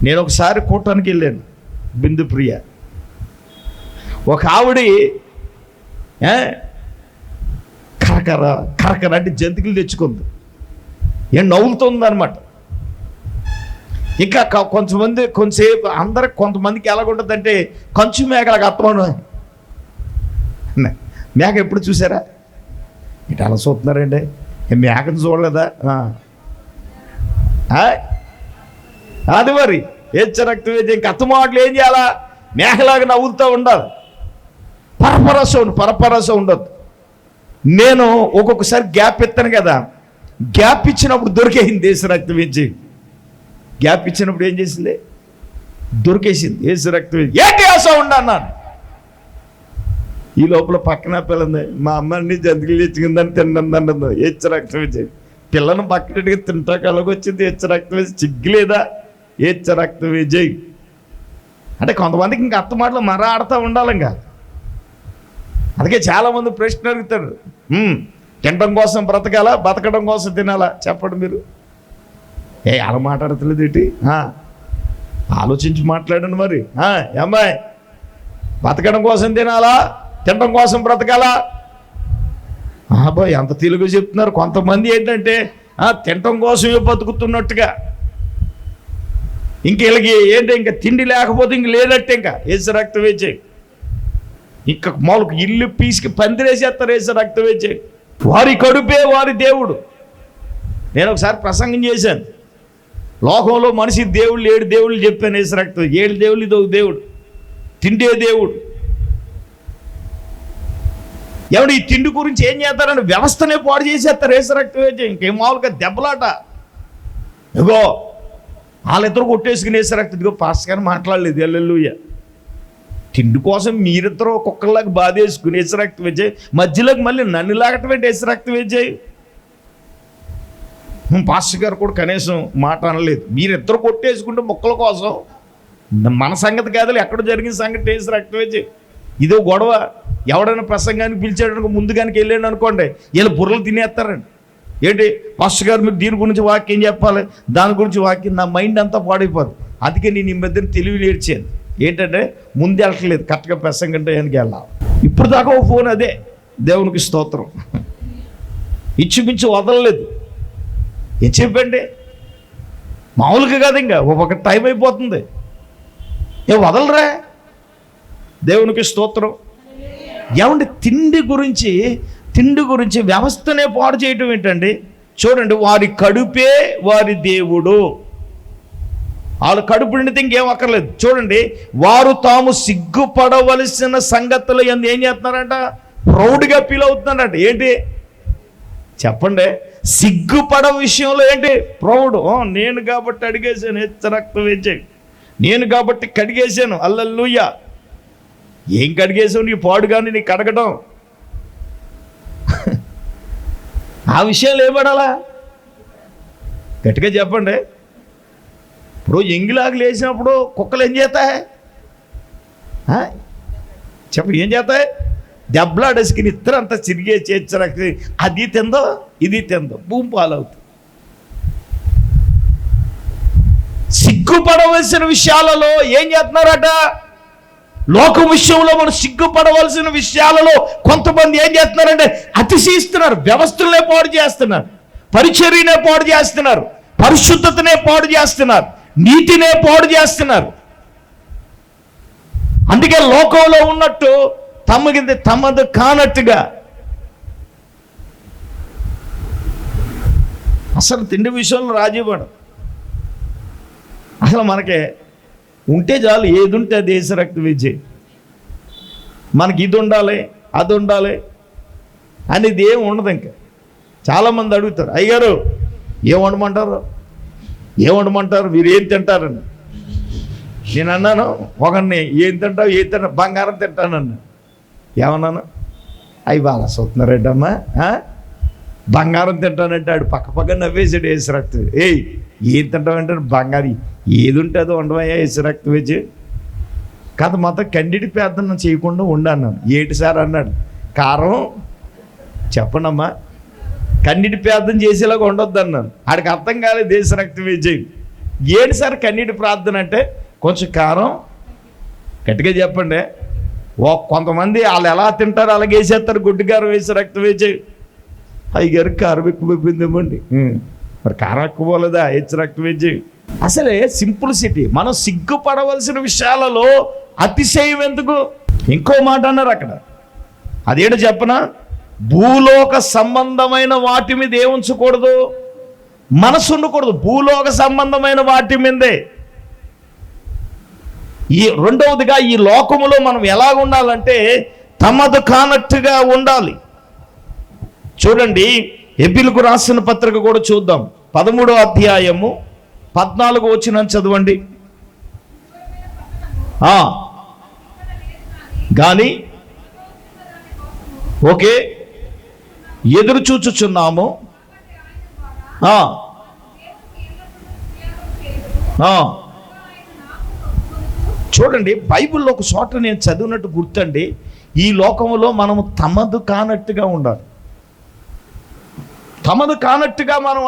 నేను ఒకసారి కూటానికి వెళ్ళాను, బిందు ప్రియ. ఒక ఆవిడి కరకర కరకర అంటే జంతికలు తెచ్చుకుంది, ఏం నవ్వులుతుంది అనమాట. ఇంకా కొంతసేపు అందరికి కొంతమందికి ఎలాగుంటుందంటే కంచు మేకలకు అత్తమను. మేక ఎప్పుడు చూసారా? ఇటు అలా చూస్తున్నారండి, మేకను చూడలేదా? అది మరి రక్తం ఇంక అత్తమాటలు ఏం చేయాలా? మేకలాగా నవ్వులుతూ ఉండాలి, పరపరస ఉండదు. నేను ఒక్కొక్కసారి గ్యాప్ ఇస్తాను కదా, గ్యాప్ ఇచ్చినప్పుడు దొరికేసింది యేసు రక్తం ఇచ్చి. గ్యాప్ ఇచ్చినప్పుడు ఏం చేసింది? దొరికేసింది యేసు రక్తం. ఏంటి ఆ సౌండ్ అన్నాను. ఈ లోపల పక్కన పిల్లంది, మా అమ్మని జంతికలు తెచ్చుకుందని తిన్నది. యేసు రక్తం ఇచ్చి పిల్లను పక్కనట్టుగా తింటా కలగొచ్చింది. యేసు రక్తం వేసి చిగ్గులేదా? యేసు రక్తం విజయ్ అంటే కొంతమందికి ఇంకా అత్త మాటలు మర ఆడుతూ ఉండాలి. ఇంకా అందుకే చాలామంది ప్రశ్న అడుగుతారు, తినడం కోసం బ్రతకాలా, బతకడం కోసం తినాలా? చెప్పండి మీరు. అలా మాట్లాడతలేదు ఏంటి? ఆలోచించి మాట్లాడండి మరి. అమ్మాయి, బతకడం కోసం తినాలా, తినడం కోసం బ్రతకాలా? బాయ్ ఎంత తెలుగు చెప్తున్నారు. కొంతమంది ఏంటంటే తినడం కోసమే బతుకుతున్నట్టుగా, వీళ్ళకి ఏంటి ఇంకా తిండి లేకపోతే ఇంక లేనట్టే. ఇంకా యేసు రక్తం వేచే ఇంకా మామూలుగా ఇల్లు పీసుకి పందిరేసేస్తారు. యేసు రక్తం వేచే వారి కడుపే వారి దేవుడు. నేను ఒకసారి ప్రసంగం చేశాను, లోకంలో మనిషి దేవుళ్ళు 7 దేవుళ్ళు చెప్పాను. యేసు రక్తం 7 దేవుళ్ళు, ఇది ఒక దేవుడు, తిండే దేవుడు. ఎవడు ఈ తిండి గురించి ఏం చేస్తారని వ్యవస్థనే పాడు చేసేస్తారు. యేసు రక్తం వేచే ఇంకేం మామూలుగా దెబ్బలాట. ఇగో వాళ్ళిద్దరు కొట్టేసుకుని యేసు రక్తం, ఇదిగో పాస్టర్ గారు మాట్లాడలేదు, హల్లెలూయా. తిండి కోసం మీరిద్దరూ కుక్కర్లాగా బాధేసుకుని యేసు రక్తం వేచే, మధ్యలోకి మళ్ళీ నన్ను లాగటమేంటి యేసు రక్తం వేచే? పాస్టర్ గారు కూడా కనీసం మాట అనలేదు. మీరిద్దరు కొట్టేసుకుంటే మొక్కల కోసం, మన సంగతి కాదు, ఎక్కడ జరిగిన సంగతి యేసు రక్తం వేచే. ఇదో గొడవ. ఎవడైనా ప్రసంగానికి పిలిచాడు ముందుగానికి వెళ్ళాడు అనుకోండి, వీళ్ళు బుర్రలు తినేస్తారండి. ఏంటి పాస్టర్ గారు మీరు దీని గురించి వాక్యం చెప్పాలి, దాని గురించి వాక్యం, నా మైండ్ అంతా పాడైపోదు. అందుకే నేను ఈ మధ్యన తెలివి నేర్చాను. ఏంటంటే ముందు వెళ్ళట్లేదు, కరెక్ట్గా ప్రసంగం టయానికి వెళ్ళాలి. ఇప్పుడు దాకా ఓ ఫోన్, అదే దేవునికి స్తోత్రం, ఇచ్చిమించి వదలలేదు. ఏం చెప్పండి, మామూలుగా కాదు, ఇంకా ఒక టైం అయిపోతుంది, వదలరా. దేవునికి స్తోత్రం. ఏమంటే తిండి గురించి వ్యవస్థనే పాడు చేయటం ఏంటండి? చూడండి, వారి కడుపే వారి దేవుడు. వాళ్ళ కడుపు నిండితే ఇంకేం అక్కర్లేదు. చూడండి, వారు తాము సిగ్గుపడవలసిన సంగతులు ఏం చేస్తున్నారంట? ప్రౌడ్గా ఫీల్ అవుతున్నారంట. ఏంటి చెప్పండి? సిగ్గుపడ విషయంలో ఏంటి? ప్రౌడ్. నేను కాబట్టి అడిగేసాను, యేసు రక్తం వేచే, నేను కాబట్టి కడిగేశాను, హల్లెలూయా. ఏం కడిగేసావు? నీ పాడు కానీ నీ కడగడం, ఆ విషయాలు ఏమడాలా? గట్టిగా చెప్పండి. ఇప్పుడు ఎంగిలాగులు వేసినప్పుడు కుక్కలు ఏం చేస్తాయి? ఏం చేస్తాయి? దెబ్బలాడేసుకుని ఇద్దరంతా చిరిగే చేర్చరకి, అది తిందో ఇది తిందో, భూమి పాలవుతుంది. సిగ్గుపడవలసిన విషయాలలో ఏం చేస్తున్నారట? లోకం విషయంలో మనం సిగ్గుపడవలసిన విషయాలలో కొంతమంది ఏం చేస్తున్నారంటే అతిశయిస్తున్నారు. వ్యవస్థలనే పాడు చేస్తున్నారు, పరిచర్యనే పాడు చేస్తున్నారు, పరిశుద్ధతనే పాడు చేస్తున్నారు, నీతినే పాడు చేస్తున్నారు. అందుకే లోకంలో ఉన్నట్టు తమది కానట్టుగా అసలు తిండి విషయంలో రాజీ పడ. అసలు మనకే ఉంటే చాలు, ఏది ఉంటే అది యేసు రక్తం విజయ్. మనకి ఇది ఉండాలి, అది ఉండాలి అనేది ఏం ఉండదు. ఇంకా చాలామంది అడుగుతారు, అయ్యారు ఏం వండమంటారు మీరు ఏం తింటారని. నేను అన్నాను ఒకరిని, ఏం తింటావు? బంగారం తింటానన్నా. ఏమన్నాను? అవి బాగా చూస్తున్నారేంటమ్మా, బంగారం తింటానంటే ఆడు పక్క నవ్వేసాడు యేసు రక్తం. ఏం తింటామంటే బంగారం, ఏది ఉంటే అది ఉండవయ్యా యేసు రక్తం వేచి. కథ మొత్తం కండిడి ప్రార్థన చేయకుండా ఉండన్నాను. ఏంటి సార్ అన్నాడు. కారం చెప్పండమ్మా, కండిడి ప్రార్థన చేసేలాగా ఉండొద్దు అన్నాను. ఆడికి అర్థం కాలేదు యేసు రక్తం వేచి. ఏంటి సార్ కన్నీటి ప్రార్థన అంటే? కొంచెం కారం గట్టిగా చెప్పండి. కొంతమంది వాళ్ళు ఎలా తింటారు అలాగే వేసేస్తారు, గుడ్డు కారం వేసి రక్తం వేసి. అయ్యారు కారం ఎక్కువైపోయిందేమండి, మరి కారం ఎక్కువ పోలేదా వేసి రక్తం వేసి. అసలే సింప్లిసిటీ. మనం సిగ్గుపడవలసిన విషయాలలో అతిశయం ఎందుకు? ఇంకో మాట అన్నారు అక్కడ, అదేంటో చెప్పనా? భూలోక సంబంధమైన వాటి మీద ఏముంచకూడదు, మనసు ఉండకూడదు. భూలోక సంబంధమైన వాటి మీదే. ఈ రెండవదిగా ఈ లోకములో మనం ఎలా ఉండాలంటే తమదు కానట్టుగా ఉండాలి. చూడండి, హెబ్రీయులకు రాసిన పత్రిక కూడా చూద్దాం. 13వ అధ్యాయము 14వ వచనం చదవండి. కానీ ఓకే, ఎదురు చూచుచున్నాము. చూడండి, బైబిల్లో ఒక చోట నేను చదివినట్టు గుర్తండి, ఈ లోకంలో మనము తమదు కానట్టుగా ఉండాలి. తమదు కానట్టుగా మనం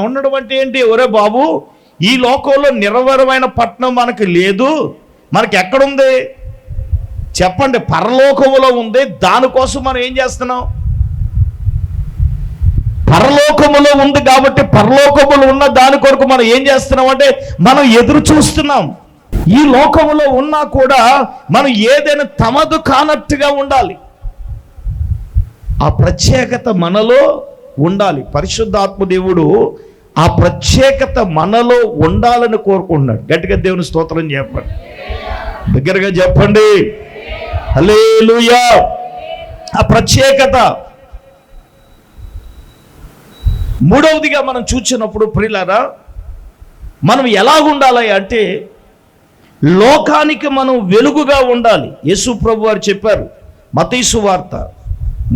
ఉండడం అంటే ఏంటి? ఒరే బాబు, ఈ లోకంలో నిరవరమైన పట్టణం మనకు లేదు. మనకి ఎక్కడుంది చెప్పండి? పరలోకములో ఉంది. దానికోసం మనం ఏం చేస్తున్నాం? పరలోకములో ఉంది కాబట్టి పరలోకములో ఉన్న దాని కొరకు మనం ఏం చేస్తున్నాం అంటే మనం ఎదురు చూస్తున్నాం. ఈ లోకములో ఉన్నా కూడా మనం ఏదైనా తమదు కానట్టుగా ఉండాలి. ఆ ప్రత్యేకత మనలో ఉండాలి. పరిశుద్ధాత్మ దేవుడు ఆ ప్రత్యేకత మనలో ఉండాలని కోరుకుంటున్నాడు. గట్టిగా దేవుని స్తోత్రం చెప్పండి, దగ్గరగా చెప్పండి, హల్లెలూయా. ఆ ప్రత్యేకత. మూడవదిగా మనం చూసినప్పుడు ప్రియులారా, మనం ఎలా ఉండాలి అంటే లోకానికి మనం వెలుగుగా ఉండాలి. యేసు ప్రభు వారు చెప్పారు మత్తయి సువార్త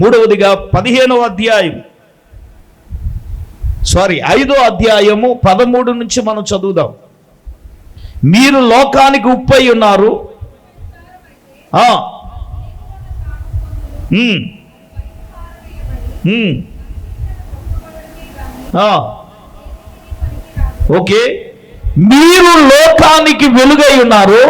3వ అధ్యాయం 5వ అధ్యాయము 13 నుంచి మనం చదువుదాం. మీరు లోకానికి ఉప్పై ఉన్నారు. ఓకే, మీరు లోకానికి వెలుగై ఉన్నారు.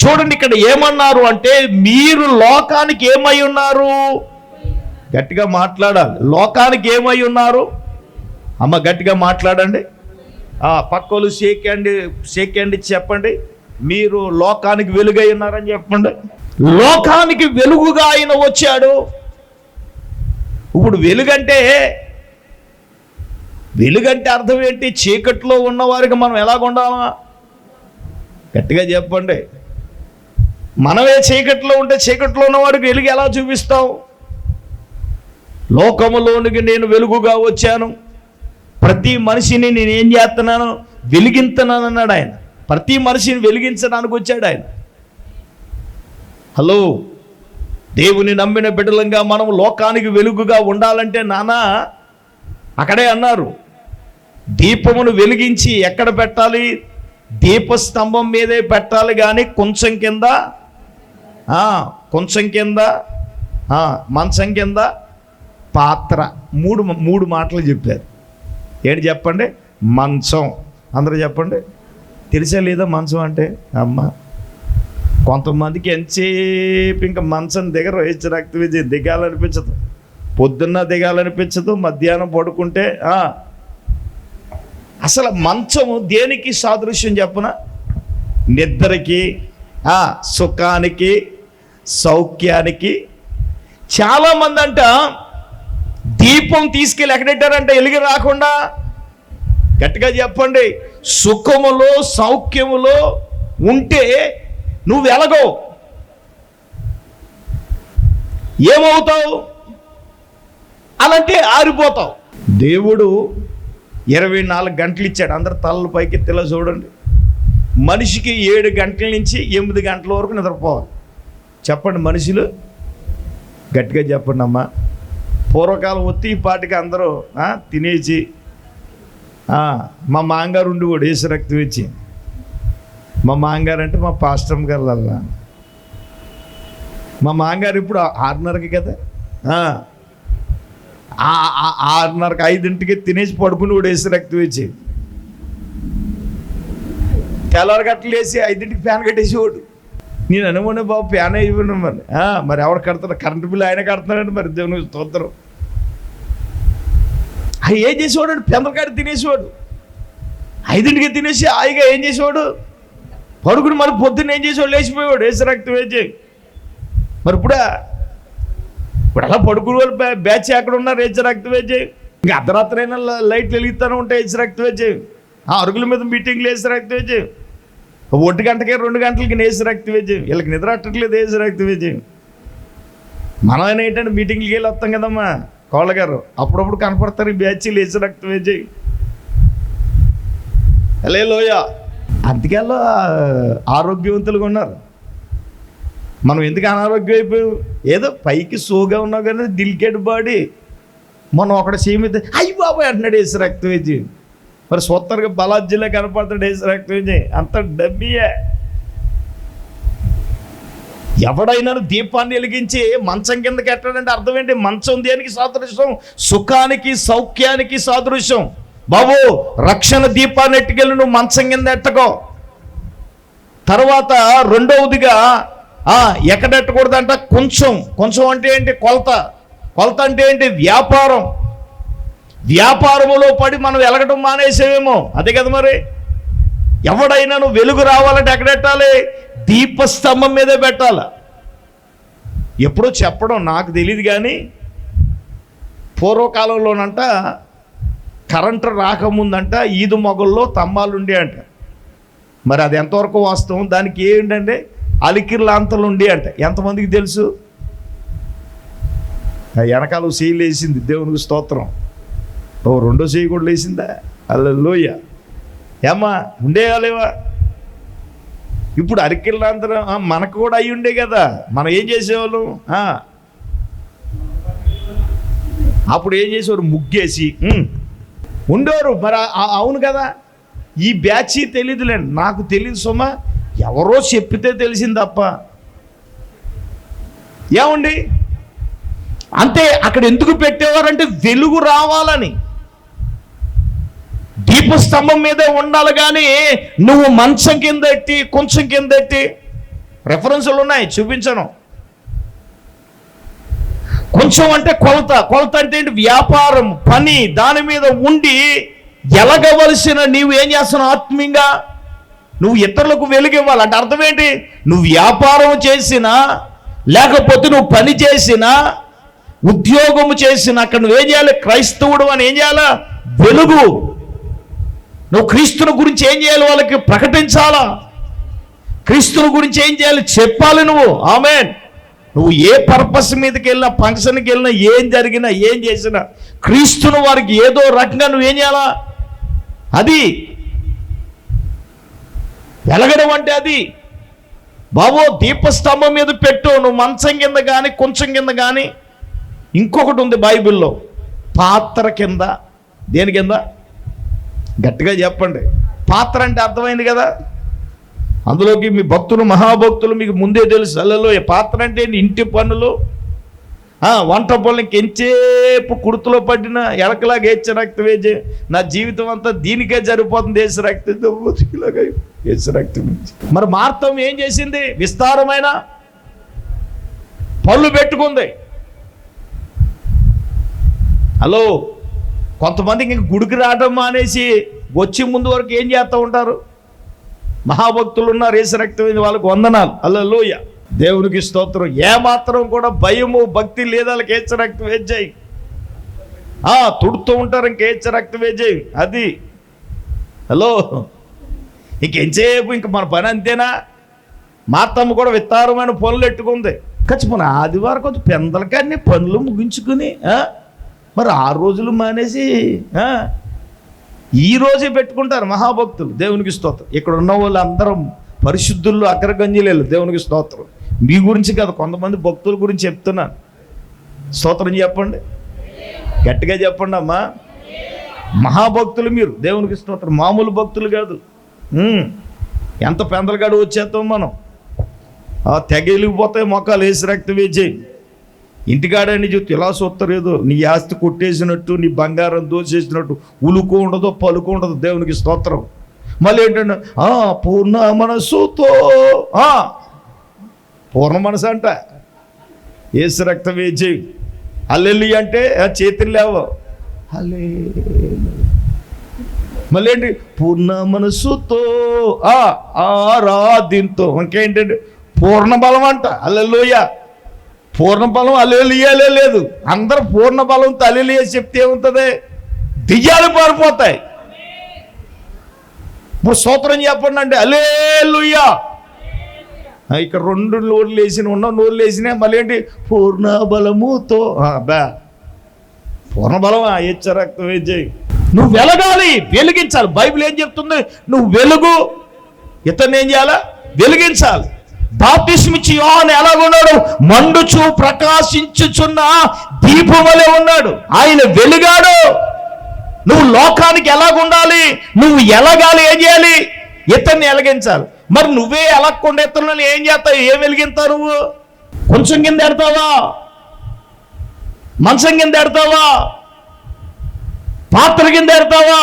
చూడండి, ఇక్కడ ఏమన్నారు అంటే మీరు లోకానికి ఏమై ఉన్నారు? గట్టిగా మాట్లాడాలి. లోకానికి ఏమై ఉన్నారు? అమ్మ గట్టిగా మాట్లాడండి. పక్కోళ్ళు షేక్ హ్యాండ్ చెప్పండి. మీరు లోకానికి వెలుగై ఉన్నారని చెప్పండి. లోకానికి వెలుగుగా ఆయన వచ్చాడు. ఇప్పుడు వెలుగంటే అర్థం ఏంటి? చీకట్లో ఉన్నవారికి మనం ఎలాగ ఉండాలా? గట్టిగా చెప్పండి. మనమే చీకట్లో ఉంటే చీకట్లో ఉన్నవారికి వెలుగు ఎలా చూపిస్తాం? లోకములోనికి నేను వెలుగుగా వచ్చాను, ప్రతి మనిషిని నేను ఏం చేస్తున్నాను? వెలిగింతున్నాను అన్నాడు ఆయన. ప్రతి మనిషిని వెలిగించడానికి వచ్చాడు ఆయన. హలో, దేవుని నమ్మిన బిడ్డలంగా మనం లోకానికి వెలుగుగా ఉండాలంటే నాన్న అక్కడే అన్నారు, దీపమును వెలిగించి ఎక్కడ పెట్టాలి? దీపస్తంభం మీదే పెట్టాలి, కానీ కొంచెం కింద మంచం కింద పాత్ర. మూడు మాటలు చెప్పారు. ఏంటి చెప్పండి? మంచం. అందరూ చెప్పండి. తెలిసే లేదా మంచం అంటే? అమ్మ, కొంతమందికి ఎంతసేపు ఇంకా మంచం దగ్గర వేసి రక్తం వేసి దిగాలనిపించదు. పొద్దున్న దిగాలనిపించదు, మధ్యాహ్నం పడుకుంటే. అసలు మంచము దేనికి సాదృశ్యం చెప్పన? నిద్రకి, సుఖానికి, సౌఖ్యానికి. చాలామంది అంట దీపం తీసుకెళ్ళి ఎక్కడెట్టారంటే వెలిగి రాకుండా. గట్టిగా చెప్పండి. సుఖములో సౌఖ్యములో ఉంటే నువ్వు ఎలాగో ఏమవుతావు? అలాంటి ఆరిపోతావు. దేవుడు 24 గంటలు ఇచ్చాడు. అందరు తలలు పైకి తెల్ల చూడండి. మనిషికి 7 గంటల నుంచి 8 గంటల వరకు నిద్రపోవాలి. చెప్పండి మనుషులు, గట్టిగా చెప్పండి అమ్మా. పూర్వకాలం వచ్చి ఈ పాటికి అందరూ తినేసి, మా మాంగారు ఉండి కూడా వేసి రక్తం ఇచ్చి, మా మాంగారు అంటే మా పాస్టర్ గారు అలా. మా మాంగారు ఇప్పుడు 6:30కి కదా. 6:30కి 5ంటికి తినేసి పడుకుని కూడా వేసి రక్తం వేసి తెల్లవారు గట్టలు వేసి 5ంటికి ఫ్యాన్ కట్టేసేవాడు. నేను అనుకునే బాబు ఫ్యాన్ అయిపోయినా మరి ఎవరు కడతారు? కరెంటు బిల్లు ఆయన కడతారండి. మరి దేవునికి స్తోత్రం. ఏం చేసేవాడు అంటే పెందలకాడ తినేసేవాడు. 5ంటికి తినేసి హాయిగా ఏం చేసేవాడు? పడుకుని మరి పొద్దున్న ఏం చేసేవాడు? లేచిపోయేవాడు వేసి రక్తం వేసి. మరి ఇప్పుడు అలా పడుకునే వాళ్ళు బ్యాచ్ ఎక్కడ ఉన్నారు? వేసి రక్తం వేసి. ఇంకా అర్ధరాత్రి అయినా లైట్లు వెలుగుతూనే ఉంటాయి. వేసి రక్తం వేసి. అరుగుల మీద మీటింగ్లు వేసి రక్తం వేసి. 1 గంటకి 2 గంటలకి వేసి రక్తం వేసి. వీళ్ళకి నిద్ర అట్టట్లేదు వేసి రక్తం వేసి. మనం అయినా ఏంటంటే మీటింగ్లకి వెళ్ళి వస్తాం కదమ్మా కోళ్ళ గారు, అప్పుడప్పుడు కనపడతారు ఈ బ్యాచీలు వేసి రక్తం వేసి. హల్లెలూయా. అందుకల్లా ఆరోగ్యవంతులుగా ఉన్నారు. మనం ఎందుకు అనారోగ్యం అయిపోయాం? ఏదో పైకి సోగా ఉన్నావు కానీ దిల్కెడ్ బాడీ. మనం ఒకటి సీమిత అయ్యి బాబాయ్ అంటున్నాడు వేసి రక్తం వేసి. మరి సూత్తరుగా బలాజ్జిలా కనపడతాడు వేసి రక్తం వేసి. అంత డబ్బీయే. ఎవడైనా దీపాన్ని వెలిగించి మంచం కిందకి ఎట్టాడంటే అర్థం ఏంటి? మంచం దేనికి సాదృశ్యం? సుఖానికి సౌఖ్యానికి సాదృశ్యం. బాబు రక్షణ దీపాన్ని ఎట్టుకెళ్ళి నువ్వు మంచం కింద ఎట్టకో. తర్వాత రెండవదిగా ఎక్కడెట్టకూడదంట? కొంచెం అంటే ఏంటి? కొలత అంటే ఏంటి? వ్యాపారములో పడి మనం వెలగటం మానేసేమేమో. అదే కదా మరి. ఎవడైనా నువ్వు వెలుగు రావాలంటే ఎక్కడెట్టాలి? దీపస్తంభం మీదే పెట్టాలి. ఎప్పుడో చెప్పడం నాకు తెలియదు కానీ పూర్వకాలంలోనంట కరెంటు రాకముందంట ఈదు మొగల్లో స్తంభాలు ఉండే అంట. మరి అది ఎంతవరకు వాస్తవం? దానికి ఏంటంటే అలికిర్లాంతలు ఉండి అంట. ఎంతమందికి తెలుసు? వెనకాల చెయ్యి లేచింది, దేవునికి స్తోత్రం. రెండో చెయ్యి కూడా లేచిందా? హల్లెలూయా. ఏమ్మా ఉండేవాలేవా? ఇప్పుడు అలికిర్లాంతరం మనకు కూడా అయి ఉండే కదా. మనం ఏం చేసేవాళ్ళం? అప్పుడు ఏం చేసేవారు? ముగ్గేసి ఉండేవారు. మరి అవును కదా. ఈ బ్యాచ్ తెలియదులేండి, నాకు తెలియదు సుమా. ఎవరో చెప్పితే తెలిసింది తప్ప. ఏమండి అంతే. అక్కడ ఎందుకు పెట్టేవారంటే వెలుగు రావాలని. దీపస్తంభం మీదే ఉండాలి కానీ నువ్వు మంచం కింద ఎట్టి కొంచెం కింద ఎట్టి. రెఫరెన్సులు ఉన్నాయి, చూపించను. కొంచెం అంటే కొలత అంటే ఏంటి? వ్యాపారం, పని, దాని మీద ఉండి ఎలగవలసిన నీవు ఏం చేస్తున్నావు? ఆత్మీయంగా నువ్వు ఇతరులకు వెలుగివ్వాలి. అంటే అర్థం ఏంటి? నువ్వు వ్యాపారం చేసినా లేకపోతే నువ్వు పని చేసినా ఉద్యోగము చేసినా అక్కడ నువ్వేం చేయాలి? క్రైస్తవుడు అని ఏం చేయాలా? వెలుగు. నువ్వు క్రీస్తుని గురించి ఏం చేయాలి? వాళ్ళకి ప్రకటించాలా. క్రీస్తుని గురించి ఏం చేయాలి? చెప్పాలి నువ్వు. ఆమేన్. నువ్వు ఏ పర్పస్ మీదకి వెళ్ళినా, ఫంక్షన్కి వెళ్ళినా, ఏం జరిగినా, ఏం చేసినా క్రీస్తును వారికి ఏదో రకంగా నువ్వేం చేయాలా? అది వెలగడం అంటే అది. బాబో దీపస్తంభం మీద పెట్టు. నువ్వు మంచం కింద కానీ కొంచెం కింద కానీ. ఇంకొకటి ఉంది బైబిల్లో, పాత్ర కింద. దేని కింద? గట్టిగా చెప్పండి. పాత్ర అంటే అర్థమైంది కదా. అందులోకి మీ భక్తులు, మహాభక్తులు మీకు ముందే తెలుసు. హల్లెలూయా. పాత్ర అంటే ఇంటి పనులు, వంట పనులకి ఎంచేపు కుర్తులో పడిన ఎలకలాగా ఏడ్చే రక్తం వేసి నా జీవితం అంతా దీనికే సరిపోతుంది. వేసి రక్తం వేసి రక్తం. మరి మార్తం ఏం చేసింది? విస్తారమైన పళ్ళు పెట్టుకుంది. హలో, కొంతమందికి ఇంక గుడికి రావడం మానేసి వచ్చి ముందు వరకు ఏం చేస్తూ ఉంటారు? మహాభక్తులు ఉన్నారు, వేసి రక్తమైంది, వాళ్ళకు వందనాలు. హల్లెలూయా. దేవునికి స్తోత్రం. ఏమాత్రం కూడా భయము భక్తి లేదా వాళ్ళకి ఏడ్చ రక్తం వేజాయి. తుడుతూ ఉంటారు, ఇంక ఏడ్చ రక్తం వేజాయి. అది హలో, ఇంకెంచేపు ఇంక మన పని అంతేనా? మాతమ్మ కూడా విస్తారమైన పనులు ఎట్టుకుంది. ఖచ్చితంగా ఆదివారం కొంచెం పెందలకాన్ని పనులు ముగించుకుని మరి 6 రోజులు మానేసి ఈ రోజే పెట్టుకుంటారు మహాభక్తులు. దేవునికి స్తోత్రం. ఇక్కడ ఉన్న వాళ్ళు అందరం పరిశుద్ధుల్లో అగ్రగణ్యులు. దేవునికి స్తోత్రం. మీ గురించి కాదు, కొంతమంది భక్తుల గురించి చెప్తున్నాను. స్తోత్రం చెప్పండి, గట్టిగా చెప్పండి అమ్మా. మహాభక్తులు మీరు. దేవునికి స్తోత్రం. మామూలు భక్తులు కాదు. ఎంత పెందలగాడు వచ్చేస్తాం మనం. తెగలిగిపోతాయి మొక్కలు వేసి రక్తం వేసి. ఇంటికాడని చెప్తే ఇలా చూస్తలేదు, నీ ఆస్తి కొట్టేసినట్టు, నీ బంగారం దోసేసినట్టు ఉలుకు ఉండదు, పలుకు ఉండదు. దేవునికి స్తోత్రం. మళ్ళీ ఏంటంటే పూర్ణ మనస్సుతో, పూర్ణ మనసు అంట యేసు రక్తం వేచి హల్లెలూయా అంటే చేతులు లేవు. మళ్ళీ ఏంటి? పూర్ణ మనస్సుతో ఆరాధింతో. ఇంకేంటంటే పూర్ణ బలం అంట. హల్లెలూయా. పూర్ణ బలం హల్లెలూయాలే లేదు. అందరూ పూర్ణ బలంతో హల్లెలూయా చెప్తే ఏముంటుంది? దెయ్యాలు పారిపోతాయి. ఇప్పుడు స్తోత్రం చెప్పండి అంటే హల్లెలూయా. ఇక్కడ 2 నోర్లు వేసిన నోర్లు వేసినా మళ్ళీ ఏంటి? పూర్ణ బలముతో. పూర్ణ బలం రక్తం వేచి నువ్వు వెలగాలి, వెలిగించాలి. బైబిల్ ఏం చెప్తుంది? నువ్వు వెలుగు, ఇతన్ని ఏం చేయాలా? వెలిగించాలి. బాప్తిస్మిచ్చి యోహాను ఎలాగున్నాడు? మండుచు ప్రకాశించుచున్న దీపం వలె ఉన్నాడు. ఆయన వెలిగాడు. నువ్వు లోకానికి ఎలాగుండాలి? నువ్వు ఎలగాలి. ఏం చేయాలి? ఇతన్ని వెలిగించాలి. మరి నువ్వే ఎలగకుండా ఇతరులను ఏం చేస్తావు? ఏం వెలిగిస్తావు? నువ్వు కొంచెం కింద ఎడతావా? మంచం కింద ఎడతావా? పాత్ర కింద ఎడతావా?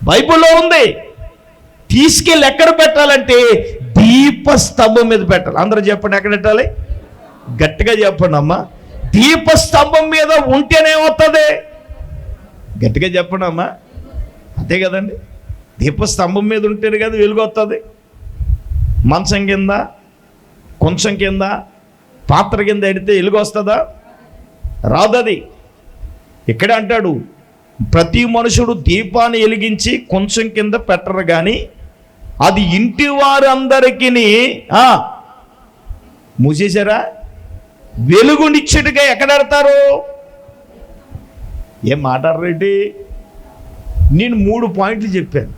బైబిల్లో ఉంది. తీసుకెళ్ళి ఎక్కడ పెట్టాలంటే దీపస్తంభం మీద పెట్టాలి. అందరూ చెప్పండి, ఎక్కడ పెట్టాలి? గట్టిగా చెప్పండి అమ్మా. దీపస్తంభం మీద ఉంటేనే వస్తుంది. గట్టిగా చెప్పండి అమ్మా. అంతే కదండి. దీపస్తంభం మీద ఉంటేనే కదా వెలుగు వస్తుంది. మంచం కింద, కొంచెం కింద, పాత్ర కింద ఎడితే వెలుగు వస్తుందా? రాదది. ఇక్కడ అంటాడు, ప్రతి మనుషుడు దీపాన్ని వెలిగించి కొంచెం కింద పెట్టరు కానీ అది ఇంటి వారందరికీ మూసేశారా? వెలుగునిచ్చుటగా ఎక్కడ పెడతారు? ఏం మాట్లాడరేంటి? నేను 3 పాయింట్లు చెప్పాను.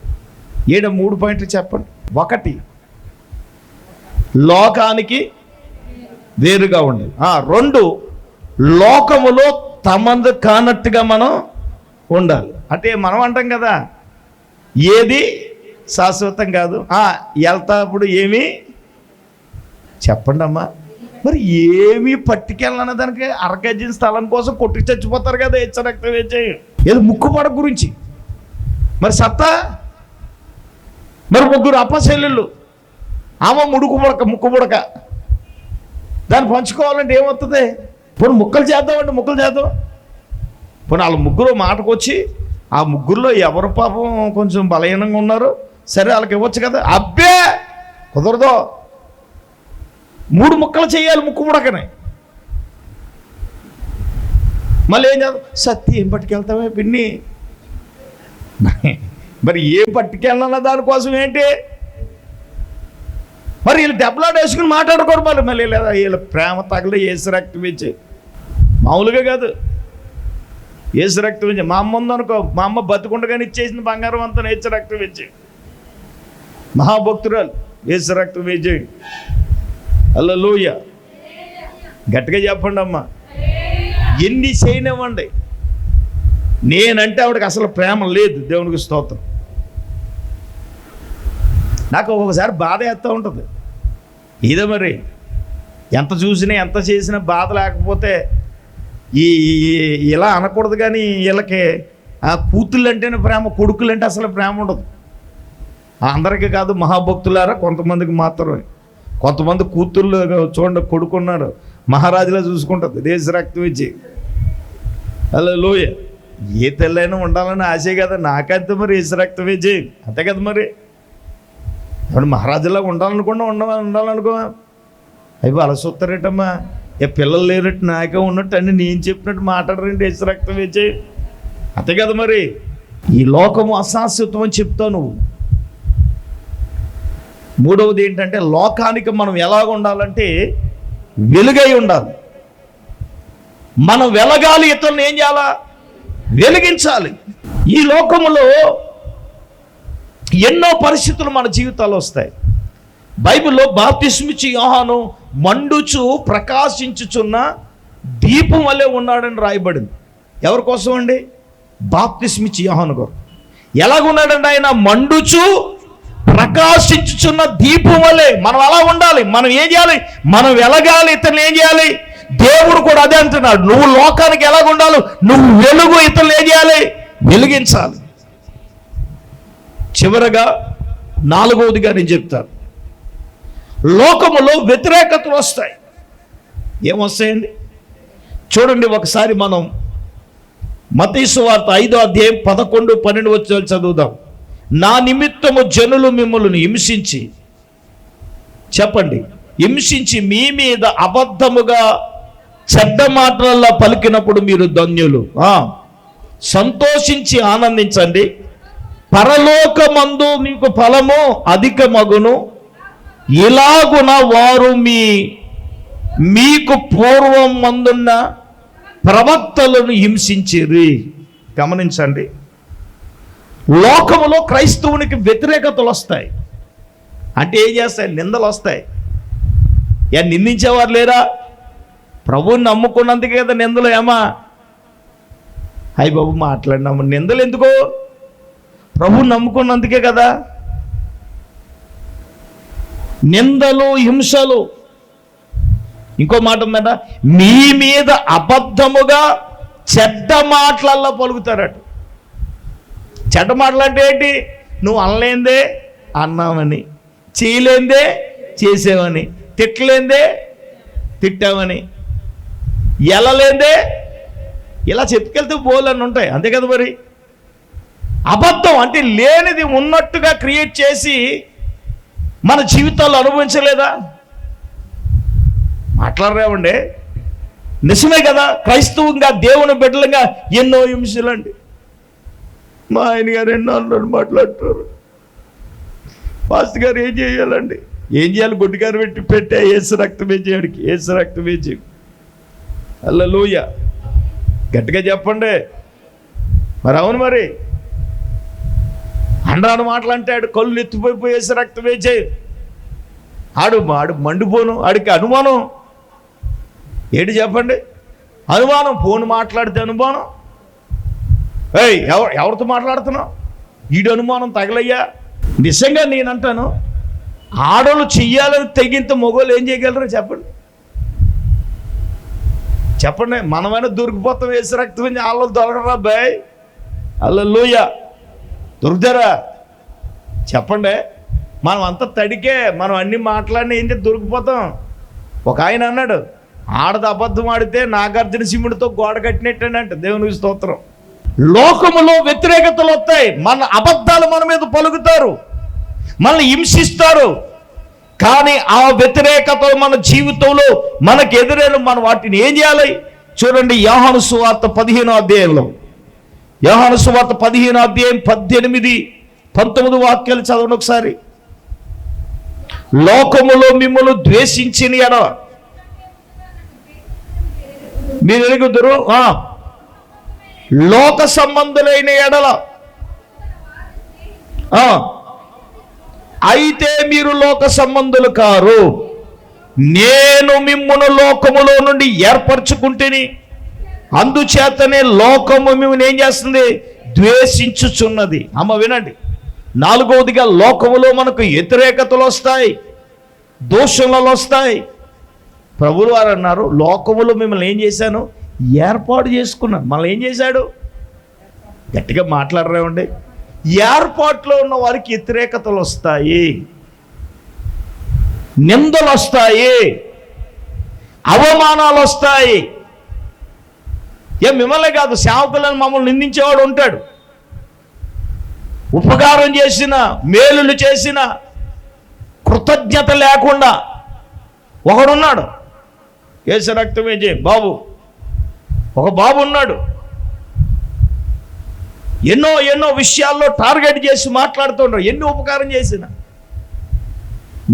3 పాయింట్లు చెప్పండి. 1, లోకానికి వేరుగా ఉండాలి. 2, లోకములో తమందు కానట్టుగా మనం ఉండాలి. అంటే మనం అంటాం కదా, ఏది శాశ్వతం కాదు, వెళ్తాప్పుడు ఏమి చెప్పండి అమ్మా. మరి ఏమి పట్టుకెళ్ళన్న దానికి అరగజ్జిన స్థలం కోసం కొట్టి చచ్చిపోతారు కదా. రక్తం వేచే ఏదో ముక్కుపడ గురించి. మరి సత్తా, మరి 3 అప్పచెల్లెళ్ళు, ఆమె ముక్కు పుడక, దాన్ని పంచుకోవాలంటే ఏమవుతుంది? పోనీ ముక్కలు చేద్దామంటే ముక్కలు చేద్దాం. పోనీ వాళ్ళ ముగ్గురు మాటకు వచ్చి ఆ ముగ్గురులో ఎవరు పాపం కొంచెం బలహీనంగా ఉన్నారో సరే వాళ్ళకి ఇవ్వచ్చు కదా. అబ్బే కుదరదు. 3 ముక్కలు చేయాలి ముక్కు పుడకనే. మళ్ళీ ఏం చేద్దాం? సత్తి ఏం పట్టుకెళ్తామే పిన్ని? మరి ఏం పట్టుకెళ్ళాలన్న దానికోసం ఏంటి? మరి వీళ్ళు దెబ్బలాట వేసుకుని మాట్లాడుకోరు. మళ్ళీ లేదా వీళ్ళ ప్రేమ తగలే యేసు రక్తం ఇచ్చి మామూలుగా కాదు. యేసు రక్తం ఇచ్చి మా అమ్మ ఉందనుకో, మా అమ్మ బతుకుండగానే ఇచ్చేసింది బంగారం అంతా. యేసు రక్తం ఇచ్చి మహాభక్తురాలు యేసు రక్తం ఇచ్చి. హల్లెలూయా. గట్టిగా చెప్పండి అమ్మా. ఎన్ని చేయనివ్వండి, నేనంటే ఆవిడకి అసలు ప్రేమ లేదు. దేవునికి స్తోత్రం. నాకు ఒక్కొక్కసారి బాధ వేస్తూ ఉంటుంది. ఇదే మరి ఎంత చూసినా ఎంత చేసినా బాధ లేకపోతే ఇలా అనకూడదు. కానీ వీళ్ళకి కూతుళ్ళు అంటేనే ప్రేమ, కొడుకులు అంటే అసలు ప్రేమ ఉండదు. అందరికీ కాదు, మహాభక్తులారా కొంతమందికి మాత్రమే. కొంతమంది కూతుళ్ళు చూడండి, కొడుకున్నారు మహారాజులా చూసుకుంటుంది దేశ రక్తం ఇచ్చి. హల్లెలూయా. ఏ తెల్లైనా ఉండాలని ఆశే కదా. నాకంతే మరి యేసు రక్తం ఇచ్చి, అంతే కదా. మరి ఇప్పుడు మహారాజులా ఉండాలనుకో అవి అలా చూస్తారేటమ్మా. పిల్లలు లేనట్టు నాకే ఉన్నట్టు అన్ని నేను చెప్పినట్టు మాట్లాడరండి. యేసు రక్తం వేచే, అంతే కదా. మరి ఈ లోకము అశాశ్వతం అని చెప్తావు నువ్వు. 3వది ఏంటంటే లోకానికి మనం ఎలాగ ఉండాలంటే వెలుగై ఉండాలి. మనం వెలగాలి, ఇతరులను ఏం చేయాలా? వెలిగించాలి. ఈ లోకములో ఎన్నో పరిస్థితులు మన జీవితాల్లో వస్తాయి. బైబిల్లో బాప్తిస్మిచ్చి యోహాను మండుచు ప్రకాశించుచున్న దీపం వలె ఉన్నాడని రాయబడింది. ఎవరి కోసం అండి? బాప్తిస్మిచ్చి యోహాను గారు. ఎలాగున్నాడండి ఆయన? మండుచు ప్రకాశించుచున్న దీపం వలె. మనం అలా ఉండాలి. మనం ఏం చేయాలి? మనం వెలగాలి, ఇతరులు ఏం చేయాలి? దేవుడు కూడా అదే అంటున్నాడు, నువ్వు లోకానికి ఎలాగ ఉండాలి, నువ్వు వెలుగు, ఇతరులు ఏం చేయాలి, వెలిగించాలి. చివరగా నాలుగవదిగా నేను చెప్తాను, లోకములో వ్యతిరేకతలు వస్తాయి. ఏమొస్తాయండి చూడండి. ఒకసారి మనం మత్తయి సువార్త 5వ అధ్యాయం 11, 12 వచనాలు చదువుదాం. నా నిమిత్తము జనులు మిమ్మల్ని హింసించి, చెప్పండి, హింసించి మీ మీద అబద్ధముగా చెడ్డ మాటలలో పలికినప్పుడు మీరు ధన్యులు, సంతోషించి ఆనందించండి, పరలోకమందు మీకు ఫలము అధికమగును. ఇలాగున వారు మీకు పూర్వం మందున్న ప్రవక్తలను హింసించిరి. గమనించండి, లోకములో క్రైస్తవునికి వ్యతిరేకతలు వస్తాయి. అంటే ఏం చేస్తాయి, నిందలు వస్తాయి. నిందించేవారు లేరా? ప్రభువుని నమ్ముకున్నందుకే కదా నిందలు. ఏమా అయ్యి బాబు మాట్లాడినాము, నిందలు ఎందుకో? ప్రభువుని నమ్ముకున్నందుకే కదా. నిందలు, హింసలు. ఇంకో మాట ఉందట, మీ మీద అబద్ధముగా చెడ్డ మాటలల్లో పలుకుతారట. చెడ్డ మాటలు అంటే ఏంటి? నువ్వు అనలేందే అన్నామని, చేయలేందే చేసావని, తిట్టలేందే తిట్టామని, ఎలలేందే ఇలా చెప్పుకెళ్తే బోలని ఉంటాయి. అంతే కదా మరి. అబద్ధం అంటే లేనిది ఉన్నట్టుగా క్రియేట్ చేసి మన జీవితాల్లో అనుభవించలేదా? మాట్లాడరేమండి, నిజమే కదా. క్రైస్తవంగా దేవుని బిడ్డలుగా ఎన్నో హింసలండి. మా ఆయన గారు ఎన్నో అన్నాడు మాట్లాడుతారు. పాస్టర్ గారు ఏం చేయాలండి? ఏం చేయాలి? గుడ్డిగారు పెట్టే ఏసు రక్తం వేసేవాడికి, ఏసు రక్తం వేసి. హల్లెలూయా, గట్టిగా చెప్పండి. మరి అవును, మరి అండాను మాటలంటాడు, కళ్ళు ఎత్తిపోయిపోయి ఏసు రక్తం వేసే. ఆడు మండిపోను, ఆడికి అనుమానం ఏంటి చెప్పండి? అనుమానం. ఫోన్ మాట్లాడితే అనుమానం. ఎవరితో మాట్లాడుతున్నావు? ఈడు అనుమానం తగలయ్యా. నిజంగా నేనంటాను, ఆడోళ్ళు చెయ్యాలని తెగింత మొగోళ్ళు ఏం చేయగలరు చెప్పండి? చెప్పండి. మనమైనా దొరికిపోతాం ఏసు రక్తం వేసి, వాళ్ళు దొరకరా బాయ్? హల్లెలూయా, దొరుకుతారా చెప్పండి? మనం అంతా తడికే, మనం అన్ని మాట్లాడిన ఏంటి దొరికిపోతాం. ఒక ఆయన అన్నాడు, ఆడది అబద్ధం ఆడితే నాగార్జున సింహుడితో గోడ కట్టినట్టేనంట. దేవునికి స్తోత్రం. లోకములో వ్యతిరేకతలు వస్తాయి. మన అబద్ధాలు మన మీద పలుకుతారు, మనల్ని హింసిస్తారు. కానీ ఆ వ్యతిరేకతలు మన జీవితంలో మనకు ఎదురైన మనం వాటిని ఏం చేయాలి? చూడండి, యోహాను సువార్త 15వ అధ్యాయంలో, యోహాను సువార్త 15వ అధ్యాయం 18, 19 వాక్యాలు చదవండి ఒకసారి. లోకములో మిమ్మల్ని ద్వేషించిన ఎడల మీరు ఎరుగుదురు, లోక సంబంధులైన ఎడల అయితే మీరు లోక సంబంధులు కారు, నేను మిమ్మును లోకములో నుండి ఏర్పరచుకుంటేని, అందుచేతనే లోకము మిమ్మల్ని ఏం చేస్తుంది? ద్వేషించుచున్నది. అమ్మ వినండి, నాలుగవదిగా లోకములో మనకు వ్యతిరేకతలు వస్తాయి, దోషణలు వస్తాయి. ప్రభువు వారు అన్నారు, లోకములో మిమ్మల్ని ఏం చేశాను? ఏర్పాటు చేసుకున్నాను. మనల్ని ఏం చేశాడు? గట్టిగా మాట్లాడరేమండి. ఏర్పాట్లో ఉన్న వారికి వ్యతిరేకతలు వస్తాయి, నిందలు వస్తాయి, అవమానాలు వస్తాయి. మిమ్మల్ని కాదు, సేవకులను మమ్మల్ని నిందించేవాడు ఉంటాడు. ఉపకారం చేసిన, మేలులు చేసిన, కృతజ్ఞత లేకుండా ఒకడున్నాడు. ఏసు రక్తం వేసే బాబు, ఒక బాబు ఉన్నాడు. ఎన్నో విషయాల్లో టార్గెట్ చేసి మాట్లాడుతుంటారు, ఎన్ని ఉపకారం చేసిన.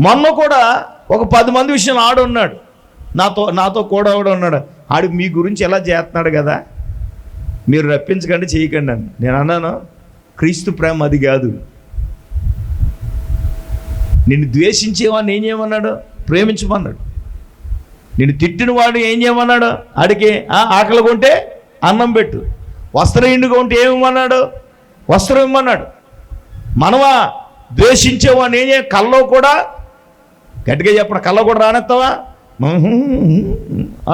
మొన్న కూడా ఒక 10 మంది విషయం ఆడున్నాడు, నాతో కూడా ఉన్నాడు. ఆడు మీ గురించి ఎలా చేస్తున్నాడు కదా, మీరు రప్పించకండి, చేయకండి అని. నేను అన్నాను, క్రీస్తు ప్రేమ అది కాదు. నిన్ను ద్వేషించేవాడిని ఏం చేయమన్నాడు? ప్రేమించమన్నాడు. నిన్ను తిట్టిన వాడు ఏం చేయమన్నాడు? ఆడికి ఆకలి కొంటే అన్నం పెట్టు, వస్త్రం ఇండుగా ఉంటే ఏమిమ్మన్నాడు? వస్త్రం ఇమ్మన్నాడు. మనమా ద్వేషించేవాడిని ఏం చేయ? కల్లో కూడా, గట్టిగా చెప్పడం, కల్లో కూడా రానెత్తావా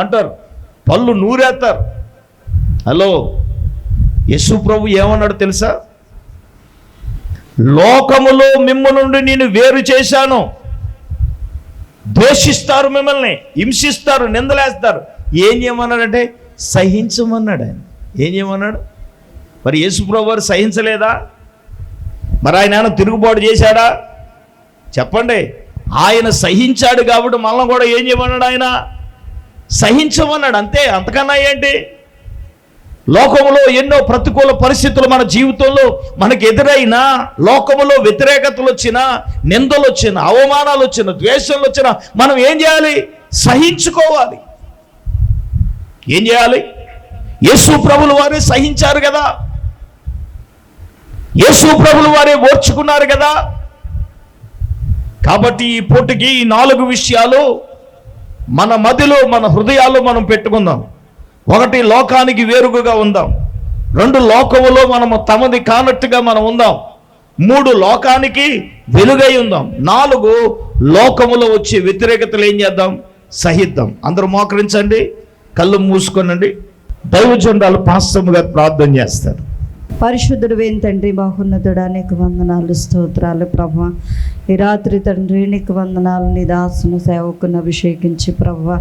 అంటారు. పళ్ళు నూరేస్తారు. హలో, యేసు ప్రభు ఏమన్నాడు తెలుసా? లోకములో మిమ్ము నుండి నేను వేరు చేశాను. ద్వేషిస్తారు, మిమ్మల్ని హింసిస్తారు, నిందలేస్తారు. ఏం చేయమన్నాడంటే సహించమన్నాడు. ఆయన ఏం చేయమన్నాడు? మరి యేసు ప్రభు వారు సహించలేదా? మరి ఆయన తిరుగుబాటు చేశాడా? చెప్పండి. ఆయన సహించాడు కాబట్టి మనల్ని కూడా ఏం చేయమన్నాడు? ఆయన సహించమన్నాడు. అంతే, అంతకన్నా ఏంటి? లోకములో ఎన్నో ప్రతికూల పరిస్థితులు మన జీవితంలో మనకు ఎదురైనా, లోకములో వ్యతిరేకతలు వచ్చినా, నిందలు వచ్చినా, అవమానాలు వచ్చినా, ద్వేషాలు వచ్చినా మనం ఏం చేయాలి? సహించుకోవాలి. ఏం చేయాలి? యేసు ప్రభులు వారే సహించారు కదా, యేసు ప్రభులు వారే ఓర్చుకున్నారు కదా. కాబట్టి ఈ పూటకి ఈ 4 విషయాలు మన మదిలో, మన హృదయాల్లో మనం పెట్టుకుందాం. 1, లోకానికి వేరుగుగా ఉందాం. 2, లోకములో మనము తమది కానట్టుగా మనం ఉందాం. 3, లోకానికి వెలుగై ఉందాం. 4, లోకములో వచ్చే వ్యతిరేకతలు ఏం చేద్దాం? సహిద్దాం. అందరూ మోకరించండి, కళ్ళు మూసుకోనండి. దైవజనురాలు పాస్టమ్ గారు ప్రార్థన చేస్తారు. పరిశుద్ధుడు వేం తండ్రి, మహోన్నతుడా, నీకు వందనాలు, స్తోత్రాలు ప్రభువా. ఈ రాత్రి తండ్రి నీకు వందనాలు. నీ దాసును సేవకుని అభిషేకించి ప్రభువా,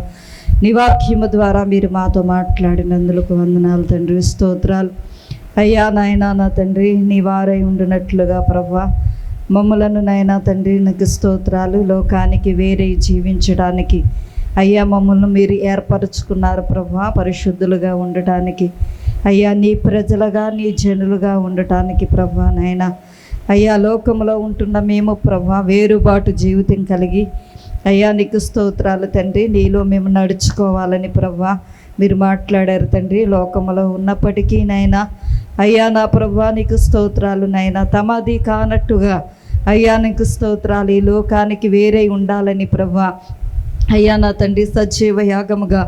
నీ వాక్యము ద్వారా మీరు మాతో మాట్లాడినందుకు వందనాలు తండ్రి, స్తోత్రాలు అయ్యా. నాయనా నా తండ్రి, నీ వారై ఉండినట్లుగా ప్రభువా మమ్మలను నాయనా తండ్రి నీకు స్తోత్రాలు. లోకానికి వేరే జీవించడానికి అయ్యా మమ్మల్ని మీరు ఏర్పరచుకున్నారు ప్రభువా, పరిశుద్ధులుగా ఉండటానికి అయ్యా, నీ ప్రజలుగా, నీ జనులుగా ఉండటానికి ప్రభువా. నాయనా అయ్యా, లోకంలో ఉంటున్న మేము ప్రభువా వేరుబాటు జీవితం కలిగి అయ్యా నీకు స్తోత్రాలు తండ్రి. నీలో మేము నడుచుకోవాలని ప్రభువా మీరు మాట్లాడారు తండ్రి. లోకంలో ఉన్నప్పటికీ నాయనా అయ్యా నా ప్రభువా నీకు స్తోత్రాలు నాయనా. తమది కానట్టుగా అయ్యా నీకు స్తోత్రాలు. ఈ లోకానికి వేరే ఉండాలని ప్రభువా అయ్యా నా తండ్రి సజీవ యాగముగా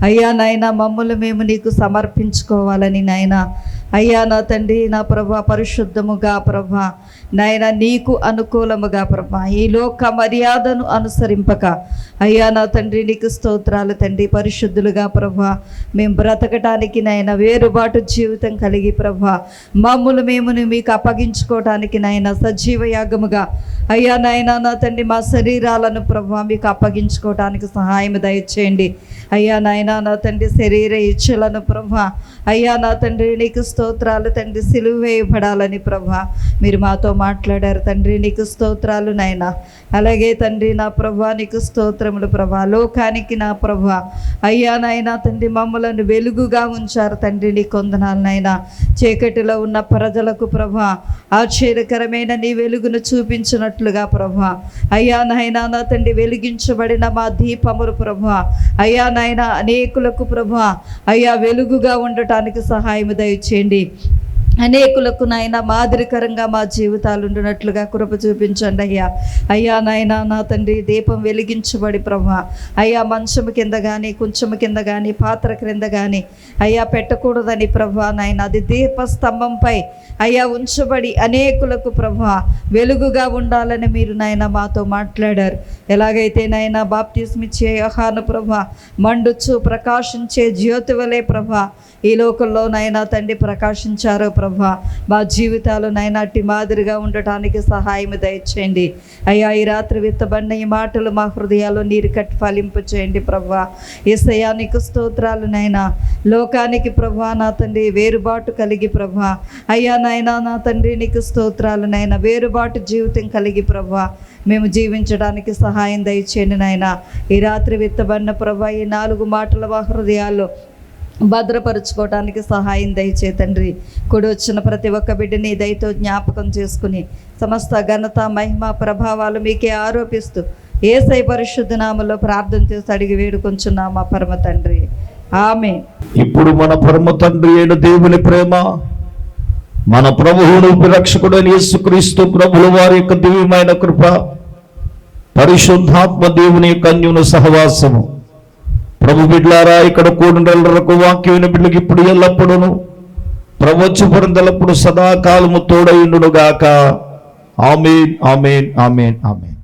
అయ్యా నాయనా మమ్మల్ని మేము నీకు సమర్పించుకోవాలని నాయనా అయ్యా నా తండ్రి నా ప్రభా పరిశుద్ధముగా ప్రభా నాయనా నీకు అనుకూలముగా ప్రభా ఈ లోక మర్యాదను అనుసరింపక అయ్యా నా తండ్రి నీకు స్తోత్రాలు తండ్రి. పరిశుద్ధులుగా ప్రభా మేము బ్రతకటానికి నాయన వేరుబాటు జీవితం కలిగి ప్రభా మమ్మల్ని మేము మీకు అప్పగించుకోవటానికి నాయన సజీవ యాగముగా అయ్యా నాయనా నా తండ్రి మా శరీరాలను ప్రభా మీకు అప్పగించుకోవటానికి సహాయం దయచేయండి అయ్యా నాయనా నా తండ్రి. శరీర ఇచ్చలను ప్రభా అయ్యా నా తండ్రి నీకు స్తోత్రాలు తండ్రి. సిలువ వేయబడాలని ప్రభా మీరు మాతో మాట్లాడారు తండ్రి, నీకు స్తోత్రాలు నాయనా. అలాగే తండ్రి నా ప్రభా నీకు స్తోత్రములు ప్రభా. లోకానికి నా ప్రభా అయ్యా నాయనా తండ్రి మమ్మలను వెలుగుగా ఉంచారు తండ్రి, నీ కొందనాలు నాయనా. చీకటిలో ఉన్న ప్రజలకు ప్రభా ఆశ్చర్యకరమైన నీ వెలుగును చూపించినట్లుగా ప్రభా అయ్యా నాయనా నా తండ్రి వెలిగించబడిన మా దీపములు ప్రభా అయ్యా నాయనా అనేకులకు ప్రభా అయ్యా వెలుగుగా ఉండటానికి సహాయం దయచేయండి. అనేకులకు నాయన మాదిరికరంగా మా జీవితాలు ఉండినట్లుగా కృప చూపించండి అయ్యా. అయ్యా నాయనా నా తండ్రి దీపం వెలిగించబడి ప్రభా అయ్యా మంచము కింద కానీ, కుంచము కింద కానీ, పాత్ర క్రింద కానీ అయ్యా పెట్టకూడదని ప్రభా నాయన అది దీపస్తంభంపై అయ్యా ఉంచబడి అనేకులకు ప్రభా వెలుగుగా ఉండాలని మీరు నాయన మాతో మాట్లాడారు. ఎలాగైతే నాయన బాప్తిస్మిచ్చే యోహాను ప్రభా మండుచు ప్రకాశించే జ్యోతి వలె ప్రభా ఈ లోకంలో నాయన తండ్రి ప్రకాశించారో ప్రభా మా జీవితాలు నాయన అట్టి మాదిరిగా ఉండటానికి సహాయం దయచేయండి అయ్యా. ఈ రాత్రి విత్తబడిన ఈ మాటలు మా హృదయాల్లో నీరు కట్టి ఫలింపు చేయండి ప్రభా. యేసయ్యా నీకు స్తోత్రాలు నాయన. లోకానికి ప్రభా నా తండ్రి వేరుబాటు కలిగి ప్రభా అయ్యా నాయన నా తండ్రి నీకు స్తోత్రాలు నాయన. వేరుబాటు జీవితం కలిగి ప్రభా మేము జీవించడానికి సహాయం దయచేయండి నాయన. ఈ రాత్రి విత్తబడిన ప్రభా ఈ 4 మాటలు మా హృదయాల్లో భద్రపరుచుకోవడానికి సహాయం దయచే తండ్రి. కూడి వచ్చిన ప్రతి ఒక్క బిడ్డని దయతో జ్ఞాపకం చేసుకుని సమస్త ఘనత మహిమ ప్రభావాలు మీకే ఆరోపిస్తూ యేసయ్య పరిశుద్ధ నామములో ప్రార్థన చేసి అడిగి వేడుకొంచున్నాం మా పరమ తండ్రి, ఆమేన్. ఇప్పుడు మన పరమ తండ్రి అయిన దేవుని ప్రేమ, మన ప్రభువును రక్షకుడైన యేసుక్రీస్తు ప్రభుల వారి యొక్క దివ్యమైన కృప, పరిశుద్ధాత్మ దేవుని యొక్క అన్యోన్య సహవాసము ప్రభు బిడ్లారా ఇక్కడ కూడినకు వాక్యమైన బిడ్డలకు ఇప్పుడు ఎల్లప్పుడూ ప్రవచు పొందలప్పుడు సదాకాలము తోడైండును గాక. ఆమేన్, ఆమేన్, ఆమేన్, ఆమేన్.